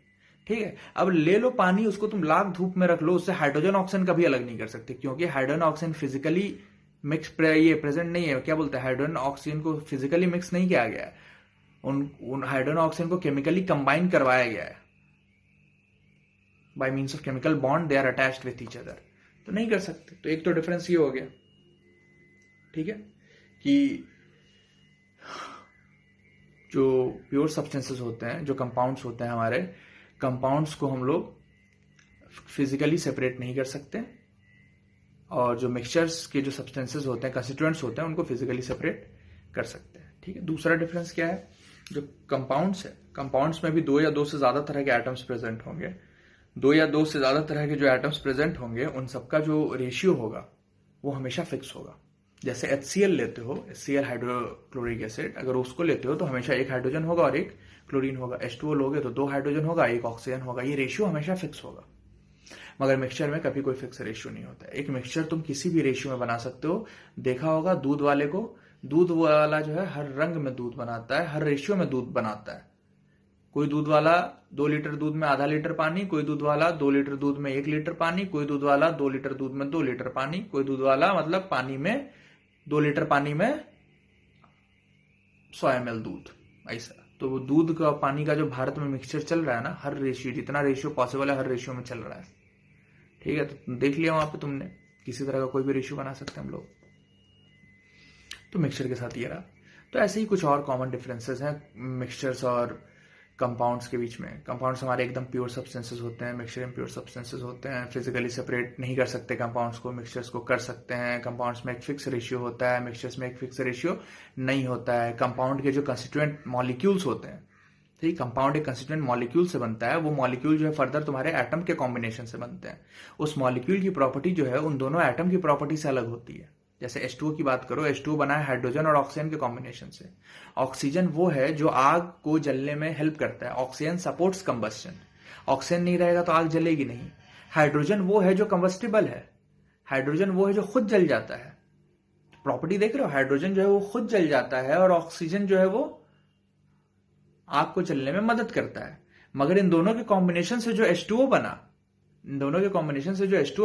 Speaker 1: ठीक है, अब ले लो पानी, उसको तुम लाख धूप में रख लो, उससे हाइड्रोजन ऑक्सीजन कभी अलग नहीं कर सकते, क्योंकि हाइड्रोजन ऑक्सीजन फिजिकली मिक्स ये प्रेजेंट नहीं है, क्या बोलते हैं, हाइड्रोजन ऑक्सीजन को फिजिकली मिक्स नहीं किया गया है, उन हाइड्रोजन ऑक्सीजन को केमिकली कंबाइन करवाया गया है, by means of chemical bond they are attached with each other, तो नहीं कर सकते। तो एक तो डिफरेंस ये हो गया। ठीक है, कि जो प्योर सब्सटेंसेस होते हैं, जो कंपाउंड्स होते हैं, हमारे कंपाउंड्स को हम लोग फिजिकली सेपरेट नहीं कर सकते, और जो मिक्सचर्स के जो सब्सटेंसेस होते हैं, कंस्टिट्यूएंट्स होते हैं, उनको फिजिकली सेपरेट कर सकते हैं। ठीक है, दूसरा डिफरेंस क्या है, जो कंपाउंड्स है, कंपाउंड्स में भी 2 या 2 से ज्यादा तरह के एटम्स प्रेजेंट होंगे, 2 या 2 से ज्यादा तरह के जो एटम्स प्रेजेंट होंगे, उन सबका जो रेशियो होगा वो हमेशा फिक्स होगा। जैसे HCl लेते हो, HCl हाइड्रोक्लोरिक एसिड, अगर उसको लेते हो तो हमेशा 1 हाइड्रोजन होगा और 1 क्लोरीन होगा। H2O लोगे तो 2 हाइड्रोजन होगा, 1 ऑक्सीजन होगा, ये रेशियो हमेशा फिक्स होगा। मगर मिक्सचर में कभी कोई फिक्स रेशियो नहीं होता। एक मिक्सचर तुम किसी भी रेशियो में बना सकते हो। देखा होगा दूध वाले को, दूध वाला जो है हर रंग में दूध बनाता है, हर रेशियो में दूध बनाता है। कोई दूध वाला 2 लीटर दूध में आधा लीटर पानी, कोई दूध वाला 2 लीटर दूध में 1 लीटर पानी, कोई दूध वाला 2 लीटर दूध में 2 लीटर पानी, कोई दूध वाला मतलब पानी में 2 लीटर पानी में 100 ml दूध, ऐसा। तो वो दूध का पानी का जो भारत में मिक्सचर चल रहा है ना, हर रेशियो, जितना रेशियो पॉसिबल है हर रेशियो में चल रहा है। ठीक है, तो देख लिया वहां पे तुमने, किसी तरह का कोई भी रेशियो बना सकते हैं हम लोग। तो मिक्सचर के साथ ये रहा। तो ऐसे ही कुछ और कॉमन डिफरेंसेस हैं मिक्सचर्स और कंपाउंड्स के बीच में। कंपाउंड्स हमारे एकदम प्योर सब्सटेंसेस होते हैं, मिक्सचर इम्प्योर सब्सटेंसेस होते हैं। फिजिकली सेपरेट नहीं कर सकते कंपाउंड्स को, मिक्सचर्स को कर सकते हैं। कंपाउंड्स में एक फिक्स रेशियो होता है, मिक्सचर्स में एक फिक्स रेशियो नहीं होता है। कंपाउंड के जो कंस्टिट्यूएंट मॉलिक्यूल्स होते हैं, ठीक, कंपाउंड एक कंस्टिट्यूएंट मॉलिक्यूल से बनता है। वो मॉलिक्यूल जो है फर्दर तुम्हारे एटम के कॉम्बिनेशन से बनते हैं। उस मॉलिक्यूल की प्रॉपर्टी जो है उन दोनों एटम की प्रॉपर्टी से अलग होती है। जैसे H2O की बात करो, H2O बना है हाइड्रोजन और ऑक्सीजन के कॉम्बिनेशन से। ऑक्सीजन वो है जो आग को जलने में हेल्प करता है। Oxygen supports combustion. ऑक्सीजन नहीं रहेगा तो आग जलेगी नहीं। हाइड्रोजन वो है जो कंबस्टिबल है। हाइड्रोजन वो है जो खुद जल जाता है। प्रॉपर्टी देख रहे हो, हाइड्रोजन जो है वो खुद जल जाता है और ऑक्सीजन जो है वो आग को जलने में मदद करता है। मगर इन दोनों के कॉम्बिनेशन से जो H2O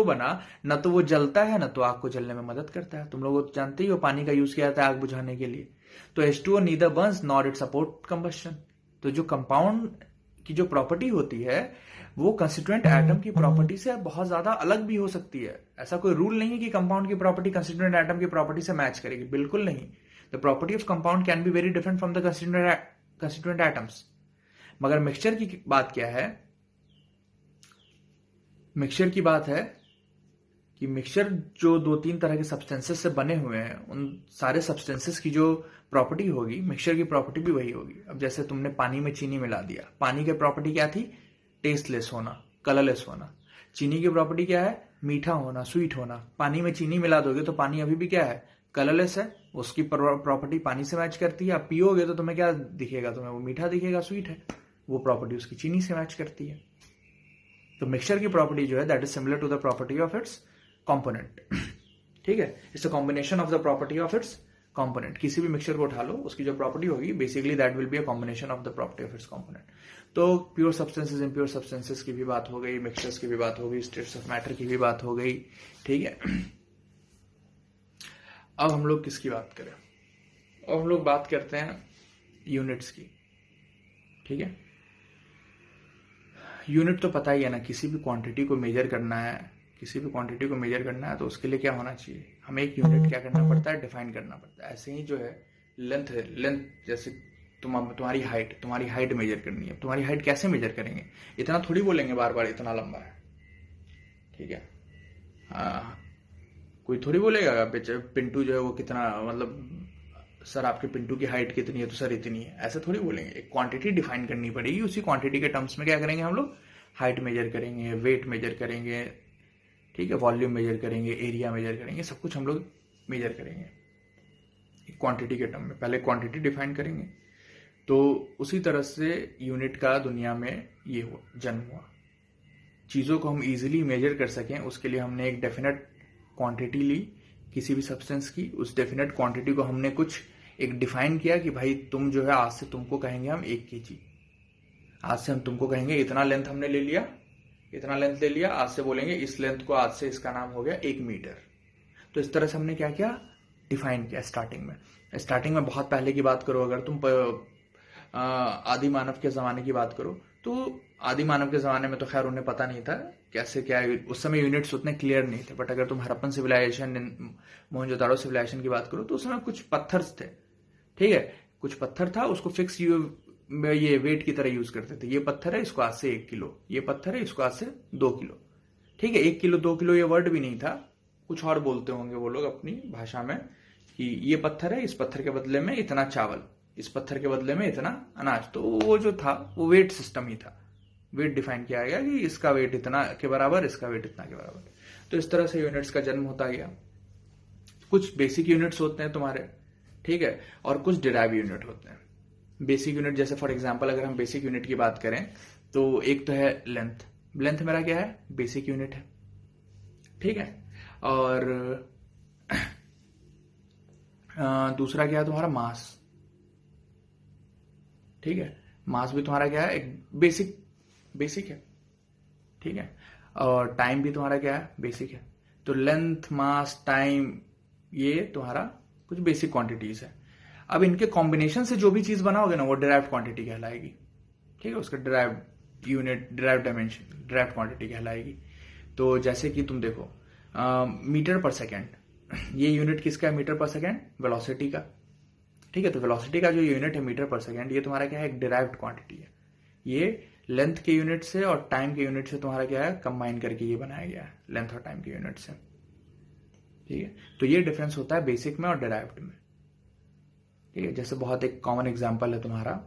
Speaker 1: बना, न तो वो जलता है न तो आग को जलने में मदद करता है। तुम लोग जानते ही हो पानी का यूज किया जाता है आग बुझाने के लिए। तो H2O neither Burns nor it support combustion. तो जो कंपाउंड की जो प्रॉपर्टी होती है वो कंस्टिट्यूएंट एटम की प्रॉपर्टी से बहुत ज्यादा अलग भी हो सकती है। ऐसा कोई रूल नहीं है कि कंपाउंड की प्रॉपर्टी कंस्टिट्यूएंट एटम की प्रॉपर्टी से मैच करेगी, बिल्कुल नहीं। The property of compound can be very different from the constituent atoms. मगर मिक्सचर की बात क्या है, मिक्सचर की बात है कि मिक्सचर जो 2-3 तरह के सब्सटेंसेस से बने हुए हैं, उन सारे सब्सटेंसेस की जो प्रॉपर्टी होगी, मिक्सचर की प्रॉपर्टी भी वही होगी। अब जैसे तुमने पानी में चीनी मिला दिया, पानी की प्रॉपर्टी क्या थी? टेस्टलेस होना, कलरलेस होना। चीनी की प्रॉपर्टी क्या है? मीठा होना, स्वीट होना। पानी में चीनी मिला दोगे तो पानी अभी भी क्या है? कलरलेस है, उसकी प्रॉपर्टी पानी से मैच करती है। आप पियोगे तो तुम्हें क्या दिखेगा? तुम्हें वो मीठा दिखेगा, स्वीट है। वो प्रॉपर्टी उसकी चीनी से मैच करती है। तो मिक्सचर की प्रॉपर्टी जो है that is similar to the property of its component. ठीक है, it's a combination of the property of its component. किसी भी मिक्सचर को उठा लो, उसकी जो प्रॉपर्टी होगी basically that will be a combination of the property of its component. तो प्योर सब्सटेंसेस, इम्प्योर सब्सटेंसेस की भी बात हो गई, मिक्सचर्स की भी बात हो गई, स्टेट्स ऑफ मैटर की भी बात हो गई। ठीक है, अब हम लोग किसकी बात करें? अब हम लोग बात करते हैं यूनिट्स की। ठीक है, यूनिट तो पता ही है ना, किसी भी क्वांटिटी को मेजर करना है, किसी भी क्वांटिटी को मेजर करना है तो उसके लिए क्या होना चाहिए? हमें एक यूनिट क्या करना पड़ता है? डिफाइन करना पड़ता है। ऐसे ही जो है लेंथ है, लेंथ जैसे तुम्हारी हाइट मेजर करनी है। तुम्हारी हाइट कैसे मेजर करेंगे? इतना थोड़ी बोलेंगे बार बार इतना लंबा है। ठीक है, कोई थोड़ी बोलेगा पिंटू जो है वो कितना, मतलब सर आपके पिंटू की हाइट कितनी है? तो सर इतनी है, ऐसे थोड़ी बोलेंगे। एक क्वांटिटी डिफाइन करनी पड़ेगी, उसी क्वांटिटी के टर्म्स में क्या करेंगे हम लोग? हाइट मेजर करेंगे, वेट मेजर करेंगे, ठीक है, वॉल्यूम मेजर करेंगे, एरिया मेजर करेंगे, सब कुछ हम लोग मेजर करेंगे एक क्वांटिटी के टर्म में। पहले क्वांटिटी डिफाइन करेंगे। तो उसी तरह से यूनिट का दुनिया में ये जन्म हुआ। चीज़ों को हम इजीली मेजर कर सकें उसके लिए हमने एक डेफिनेट क्वांटिटी ली किसी भी सब्सटेंस की। उस डेफिनेट क्वांटिटी को हमने कुछ एक डिफाइन किया कि भाई तुम जो है आज से तुमको कहेंगे हम 1 kg, आज से हम तुमको कहेंगे इतना लेंथ हमने ले लिया, इतना लेंथ ले लिया, आज से बोलेंगे इस लेंथ को, आज से इसका नाम हो गया 1 मीटर। तो इस तरह से हमने क्या किया? डिफाइन किया स्टार्टिंग में बहुत पहले की बात करो, अगर तुम आदि मानव के ज़माने की बात करो तो आदि मानव के ज़माने में तो खैर उन्हें पता नहीं था कैसे क्या, उस समय यूनिट्स उतने क्लियर नहीं थे। बट अगर तुम हड़प्पन सिविलाइजेशन, मोहनजोदाड़ो सिविलाइजेशन की बात करो तो उस समय कुछ पत्थर थे। ठीक है, कुछ पत्थर था, उसको फिक्स ये वेट की तरह यूज करते थे। ये पत्थर है, इसको आज से 1 किलो, ये पत्थर है, इसको आज से 2 किलो। ठीक है, 1 किलो 2 किलो ये वर्ड भी नहीं था, कुछ और बोलते होंगे वो लोग अपनी भाषा में कि ये पत्थर है, इस पत्थर के बदले में इतना चावल, इस पत्थर के बदले में इतना अनाज। तो वो जो था वो वेट सिस्टम ही था। वेट डिफाइन किया गया कि इसका वेट इतना के बराबर, इसका वेट इतना के बराबर। तो इस तरह से यूनिट्स का जन्म होता गया। कुछ बेसिक यूनिट्स होते हैं तुम्हारे, ठीक है, और कुछ डिराइव यूनिट होते हैं। बेसिक यूनिट जैसे फॉर एग्जांपल अगर हम बेसिक यूनिट की बात करें तो एक तो है लेंथ। लेंथ मेरा क्या है? बेसिक यूनिट है। ठीक है, और दूसरा क्या है तुम्हारा? मास। ठीक है, मास भी तुम्हारा क्या है? एक बेसिक है। ठीक है, और टाइम भी तुम्हारा क्या है? बेसिक है। तो लेंथ, मास, टाइम ये तुम्हारा कुछ बेसिक क्वांटिटीज है। अब इनके कॉम्बिनेशन से जो भी चीज बनाओगे ना वो डिराइव्ड क्वांटिटी कहलाएगी। ठीक है, उसका derived unit, derived dimension, derived quantity कहलाएगी। तो जैसे कि तुम देखो मीटर पर सेकेंड, ये यूनिट किसका है? मीटर पर सेकेंड, वेलोसिटी का। ठीक है, तो वेलोसिटी का जो यूनिट है मीटर पर सेकेंड, ये तुम्हारा क्या है? एक डिराइव्ड क्वांटिटी है। ये लेंथ के यूनिट से और टाइम के यूनिट से तुम्हारा क्या है? कंबाइन करके ये बनाया गया है, लेंथ और टाइम के यूनिट से। ठीक है, तो ये डिफरेंस होता है बेसिक में और डिराइव्ड में। ठीक है, जैसे बहुत एक कॉमन एग्जांपल है तुम्हारा,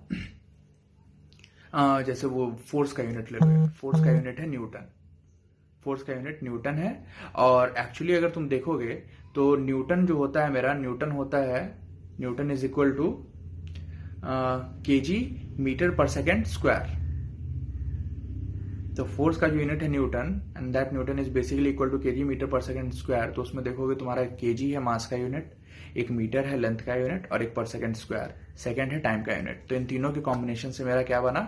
Speaker 1: जैसे वो फोर्स का यूनिट ले लो। फोर्स का यूनिट है न्यूटन। फोर्स का यूनिट न्यूटन है, और एक्चुअली अगर तुम देखोगे तो न्यूटन जो होता है मेरा, न्यूटन होता है, newton is equal to K G metre per second square. तो फोर्स का जो यूनिट है newton, and that newton is basically equal to K G metre per second square. तो उसमें देखोगे तुम्हारा केजी है मास का यूनिट, एक मीटर है लेंथ का यूनिट, और एक पर सेकेंड स्क्वायर, सेकेंड है टाइम का यूनिट। तो इन तीनों के कॉम्बिनेशन से मेरा क्या बना?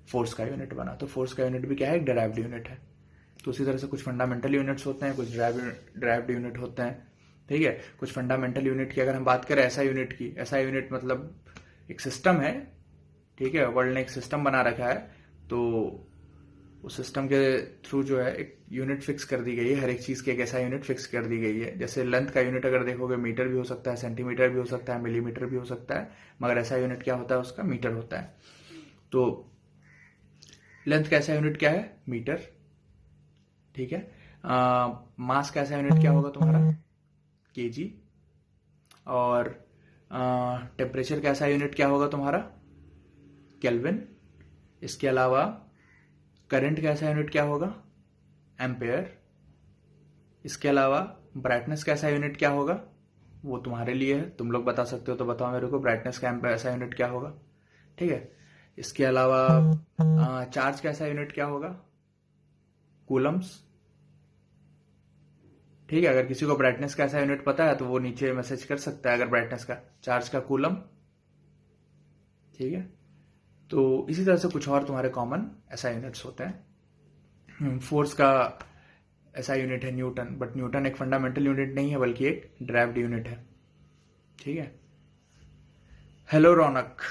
Speaker 1: फोर्स का यूनिट बना। तो फोर्स का यूनिट भी क्या है? एक डिराइव्ड यूनिट है। तो उसी तरह से कुछ फंडामेंटल यूनिट्स होते हैं, कुछ डिराइव्ड यूनिट होते हैं। ठीक है, कुछ फंडामेंटल यूनिट की अगर हम बात करें, ऐसा यूनिट की, ऐसा यूनिट मतलब एक सिस्टम है। ठीक है, वर्ल्ड ने एक सिस्टम बना रखा है। तो उस सिस्टम के थ्रू जो है एक यूनिट फिक्स कर दी गई है, हर एक चीज़ की एक ऐसा यूनिट फिक्स कर दी गई है। जैसे लेंथ का यूनिट अगर देखोगे मीटर भी हो सकता है, सेंटीमीटर भी हो सकता है, मिलीमीटर भी हो सकता है, मगर ऐसा यूनिट क्या होता है उसका, मीटर होता है। तो लेंथ का ऐसा यूनिट क्या है, मीटर, ठीक है। मास का ऐसा यूनिट क्या होगा तुम्हारा, केजी। और टेम्परेचर का ऐसा यूनिट क्या होगा तुम्हारा, केल्विन। इसके अलावा करंट का ऐसा यूनिट क्या होगा, एम्पेयर। इसके अलावा ब्राइटनेस का ऐसा यूनिट क्या होगा, वो तुम्हारे लिए है, तुम लोग बता सकते हो तो बताओ मेरे को, ब्राइटनेस का ऐसा यूनिट क्या होगा, ठीक है। इसके अलावा चार्ज का ऐसा यूनिट क्या होगा, कूलम्स, ठीक है। अगर किसी को ब्राइटनेस का ऐसा यूनिट पता है तो वो नीचे मैसेज कर सकता है, अगर ब्राइटनेस का, चार्ज का कूलम, ठीक है। तो इसी तरह से कुछ और तुम्हारे कॉमन ऐसा यूनिट्स होते हैं। फोर्स का ऐसा यूनिट है न्यूटन, बट न्यूटन एक फंडामेंटल यूनिट नहीं है बल्कि एक ड्राइव्ड यूनिट है, ठीक है। हेलो रौनक।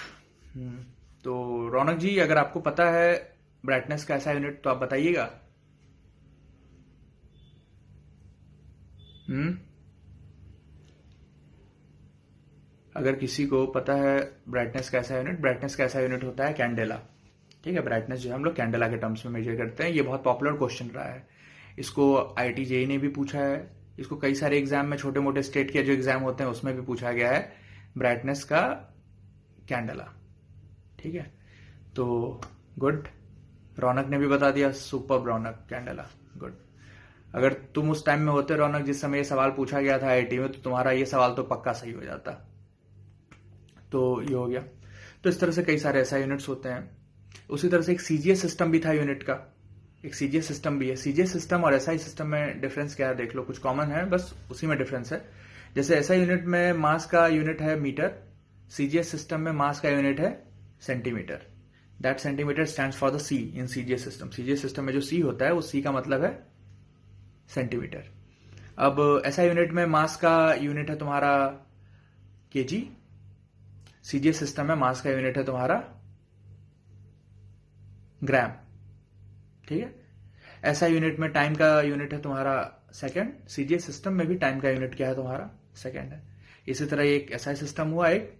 Speaker 1: तो रौनक जी, अगर आपको पता है ब्राइटनेस का ऐसा यूनिट तो आप बताइएगा। अगर किसी को पता है ब्राइटनेस का ऐसा यूनिट, ब्राइटनेस का ऐसा यूनिट होता है कैंडेला, ठीक है। ब्राइटनेस जो है हम लोग कैंडेला के टर्म्स में मेजर करते हैं। ये बहुत पॉपुलर क्वेश्चन रहा है, इसको IIT JEE ने भी पूछा है, इसको कई सारे एग्जाम में, छोटे मोटे स्टेट के जो एग्जाम होते हैं उसमें भी पूछा गया है, ब्राइटनेस का कैंडेला, ठीक है। तो गुड, रौनक ने भी बता दिया, सुपर रौनक, कैंडेला, गुड। अगर तुम उस टाइम में होते रौनक जिस समय ये सवाल पूछा गया था IIT में, तो तुम्हारा ये सवाल तो पक्का सही हो जाता। तो ये हो गया। तो इस तरह से कई सारे ऐसा यूनिट्स होते हैं। उसी तरह से एक CGS सिस्टम भी था यूनिट का, एक CGS सिस्टम भी है। CGS सिस्टम और SI सिस्टम में डिफरेंस क्या है देख लो, कुछ कॉमन है, बस उसी में डिफरेंस है। जैसे SI यूनिट में मास का यूनिट है मीटर, CGS सिस्टम में मास का यूनिट है centimetre. That centimetre stands for the C in CGS system. CGS system में जो C होता है, उस C का मतलब है सेंटीमीटर। अब SI यूनिट में मास का यूनिट है तुम्हारा kg, CGS सिस्टम में मास का यूनिट है तुम्हारा ग्राम, ठीक है। SI यूनिट में टाइम का यूनिट है तुम्हारा सेकंड, CGS सिस्टम में भी टाइम का यूनिट क्या है तुम्हारा, सेकंड है। इसी तरह एक SI सिस्टम हुआ एक,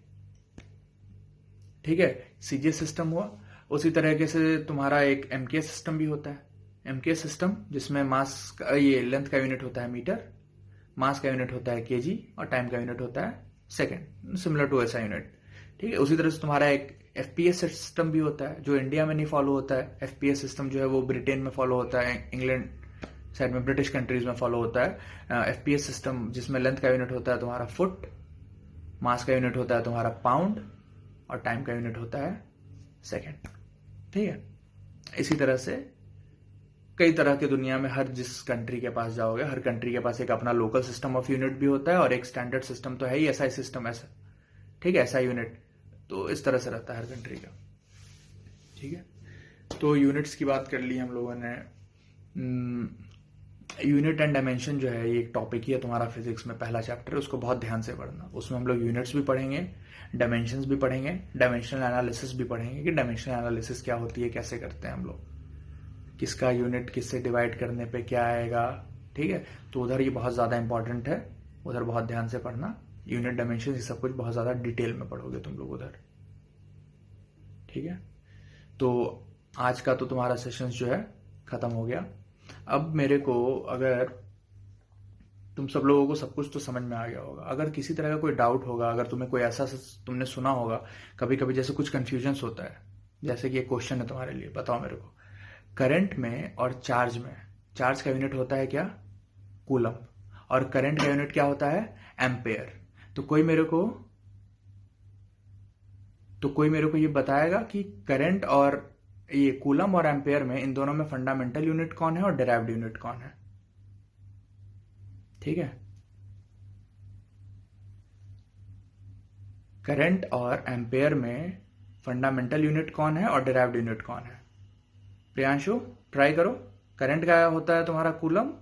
Speaker 1: ठीक है, CGS सिस्टम हुआ। उसी तरीके से तुम्हारा एक MKS सिस्टम भी होता है, MKS सिस्टम, जिसमें मास का, ये लेंथ का यूनिट होता है मीटर, मास का यूनिट होता है kg और टाइम का यूनिट होता है second, similar to SI unit, ठीक है। उसी तरह से तुम्हारा एक FPS सिस्टम भी होता है, जो इंडिया में नहीं फॉलो होता है। FPS सिस्टम जो है वो ब्रिटेन में फॉलो होता है, इंग्लैंड साइड में, ब्रिटिश कंट्रीज में फॉलो होता है। FPS सिस्टम जिसमें लेंथ का यूनिट होता है तुम्हारा फुट, मास का यूनिट होता है तुम्हारा पाउंड और टाइम का यूनिट होता है सेकेंड, ठीक है। इसी तरह से कई तरह के दुनिया में, हर जिस कंट्री के पास जाओगे, हर कंट्री के पास एक अपना लोकल सिस्टम ऑफ यूनिट भी होता है और एक स्टैंडर्ड सिस्टम तो है ही, SI सिस्टम ऐसा, ठीक है, SI यूनिट। तो इस तरह से रहता है हर कंट्री का, ठीक है। तो यूनिट्स की बात कर ली हम लोगों ने। यूनिट एंड डायमेंशन जो है ये एक टॉपिक ही है तुम्हारा फिजिक्स में, पहला चैप्टर है, उसको बहुत ध्यान से पढ़ना। उसमें हम लोग यूनिट्स भी पढ़ेंगे, डायमेंशंस भी पढ़ेंगे, डायमेंशनल एनालिसिस भी पढ़ेंगे कि डायमेंशनल एनालिसिस क्या होती है, कैसे करते हैं हम लोग, किसका यूनिट किससे डिवाइड करने पे क्या आएगा, ठीक है। तो उधर ये बहुत ज़्यादा इंपॉर्टेंट है, उधर बहुत ध्यान से पढ़ना। यूनिट, डायमेंशन, ये सब कुछ बहुत ज़्यादा डिटेल में पढ़ोगे तुम लोग उधर, ठीक है। तो आज का तो तुम्हारा सेशंस जो है ख़त्म हो गया। अब मेरे को, अगर तुम सब लोगों को सब कुछ तो समझ में आ गया होगा, अगर किसी तरह का कोई डाउट होगा, अगर तुम्हें कोई ऐसा तुमने सुना होगा कभी कभी, जैसे कुछ कन्फ्यूजन्स होता है, जैसे कि एक क्वेश्चन है तुम्हारे लिए, बताओ मेरे को, करंट में और चार्ज में, चार्ज का यूनिट होता है क्या, कूलम, और करंट का यूनिट क्या होता है, एम्पेयर। तो कोई मेरे को ये बताएगा कि करंट और ये कूलम और एम्पेयर में, इन दोनों में फंडामेंटल यूनिट कौन है और डिराइव्ड यूनिट कौन है, ठीक है। करंट और एम्पेयर में फंडामेंटल यूनिट कौन है और डिराइव्ड यूनिट कौन है। प्रियांशु ट्राई करो, करंट का होता है तुम्हारा कूलम,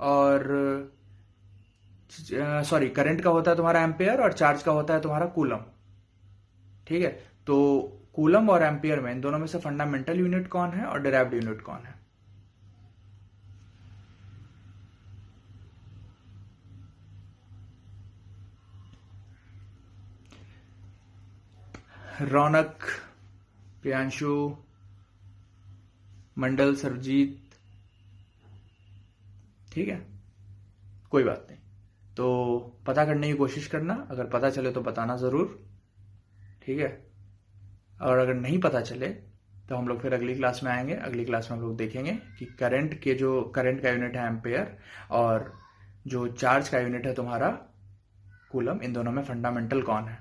Speaker 1: और सॉरी, करंट का होता है तुम्हारा एम्पेयर और चार्ज का होता है तुम्हारा कूलम, ठीक है। तो कूलम और एम्पियर में, इन दोनों में से फंडामेंटल यूनिट कौन है और डिराइव्ड यूनिट कौन है। रौनक, प्रियांशु, मंडल, सरजीत, ठीक है, कोई बात नहीं। तो पता करने की कोशिश करना, अगर पता चले तो बताना ज़रूर, ठीक है। और अगर नहीं पता चले तो हम लोग फिर अगली क्लास में आएंगे। अगली क्लास में हम लोग देखेंगे कि करंट का यूनिट है एम्पेयर, और जो चार्ज का यूनिट है तुम्हारा कूलम, इन दोनों में फंडामेंटल कौन है,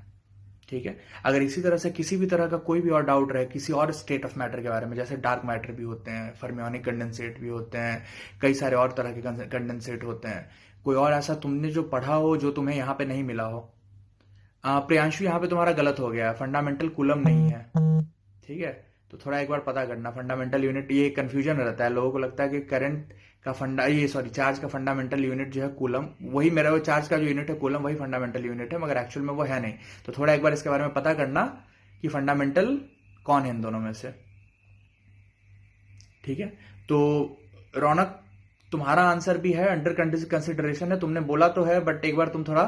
Speaker 1: ठीक है। अगर इसी तरह से किसी भी तरह का कोई भी और डाउट रहे किसी और स्टेट ऑफ मैटर के बारे में, जैसे डार्क मैटर भी होते हैं, फर्मियोनिक कंडेंसेट भी होते हैं, कई सारे और तरह के कंडेंसेट होते हैं, कोई और ऐसा तुमने जो पढ़ा हो जो तुम्हें यहाँ पे नहीं मिला हो, प्रियांशु यहाँ पे तुम्हारा गलत हो गया, फंडामेंटल कूलम नहीं है, ठीक है। तो थोड़ा एक बार पता करना फंडामेंटल यूनिट, ये कंफ्यूजन रहता है, लोगों को लगता है कि करंट का चार्ज का फंडामेंटल यूनिट जो है कूलम, वही मेरा वो चार्ज का जो यूनिट है कूलम वही फंडामेंटल यूनिट है, मगर एक्चुअल में वो है नहीं। तो थोड़ा एक बार इसके बारे में पता करना कि फंडामेंटल कौन है इन दोनों में से, ठीक है। तो रौनक, तुम्हारा आंसर भी है, अंडर कंसिडरेशन है, तुमने बोला तो है, बट एक बार तुम थोड़ा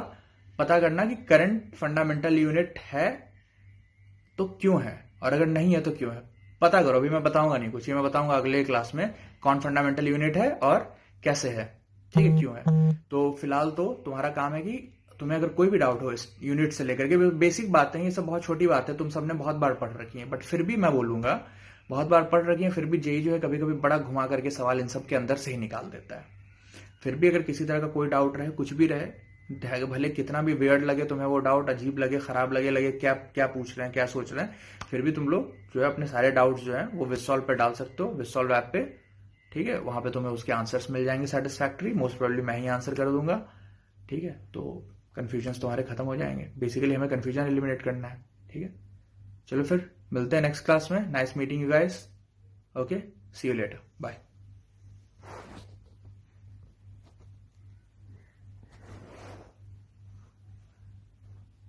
Speaker 1: पता करना कि करंट फंडामेंटल यूनिट है तो क्यों है, और अगर नहीं है तो क्यों है, पता करो। अभी मैं बताऊंगा नहीं कुछ, ये मैं बताऊंगा अगले क्लास में कौन फंडामेंटल यूनिट है और कैसे है, ठीक है, क्यों है। तो फिलहाल तो तुम्हारा काम है कि तुम्हें अगर कोई भी डाउट हो इस यूनिट से लेकर के, बेसिक बातें, ये सब बहुत छोटी बात है, तुम सबने बहुत बार पढ़ रखी है, बट फिर भी मैं बोलूंगा बहुत बार पढ़ रखी है, फिर भी जेई जो है कभी कभी बड़ा घुमा करके सवाल इन सब के अंदर से ही निकाल देता है। फिर भी अगर किसी तरह का कोई डाउट रहे, कुछ भी रहे, भले कितना भी वियर्ड लगे तुम्हें वो डाउट, अजीब लगे, खराब लगे क्या क्या पूछ रहे हैं, क्या सोच रहे हैं, फिर भी तुम लोग जो है अपने सारे डाउट्स जो है वो विसॉल्व पे डाल सकते हो, विसॉल्व ऐप पे, ठीक है। वहां पे तुम्हें उसके आंसर्स मिल जाएंगे सेटिस्फैक्ट्री, मोस्ट प्रोबेबली मैं ही आंसर कर दूंगा, ठीक है। तो कन्फ्यूजन तुम्हारे खत्म हो जाएंगे, बेसिकली हमें कन्फ्यूजन एलिमिनेट करना है, ठीक है। चलो फिर मिलते हैं नेक्स्ट क्लास में, nice meeting you guys, okay, see you later, bye.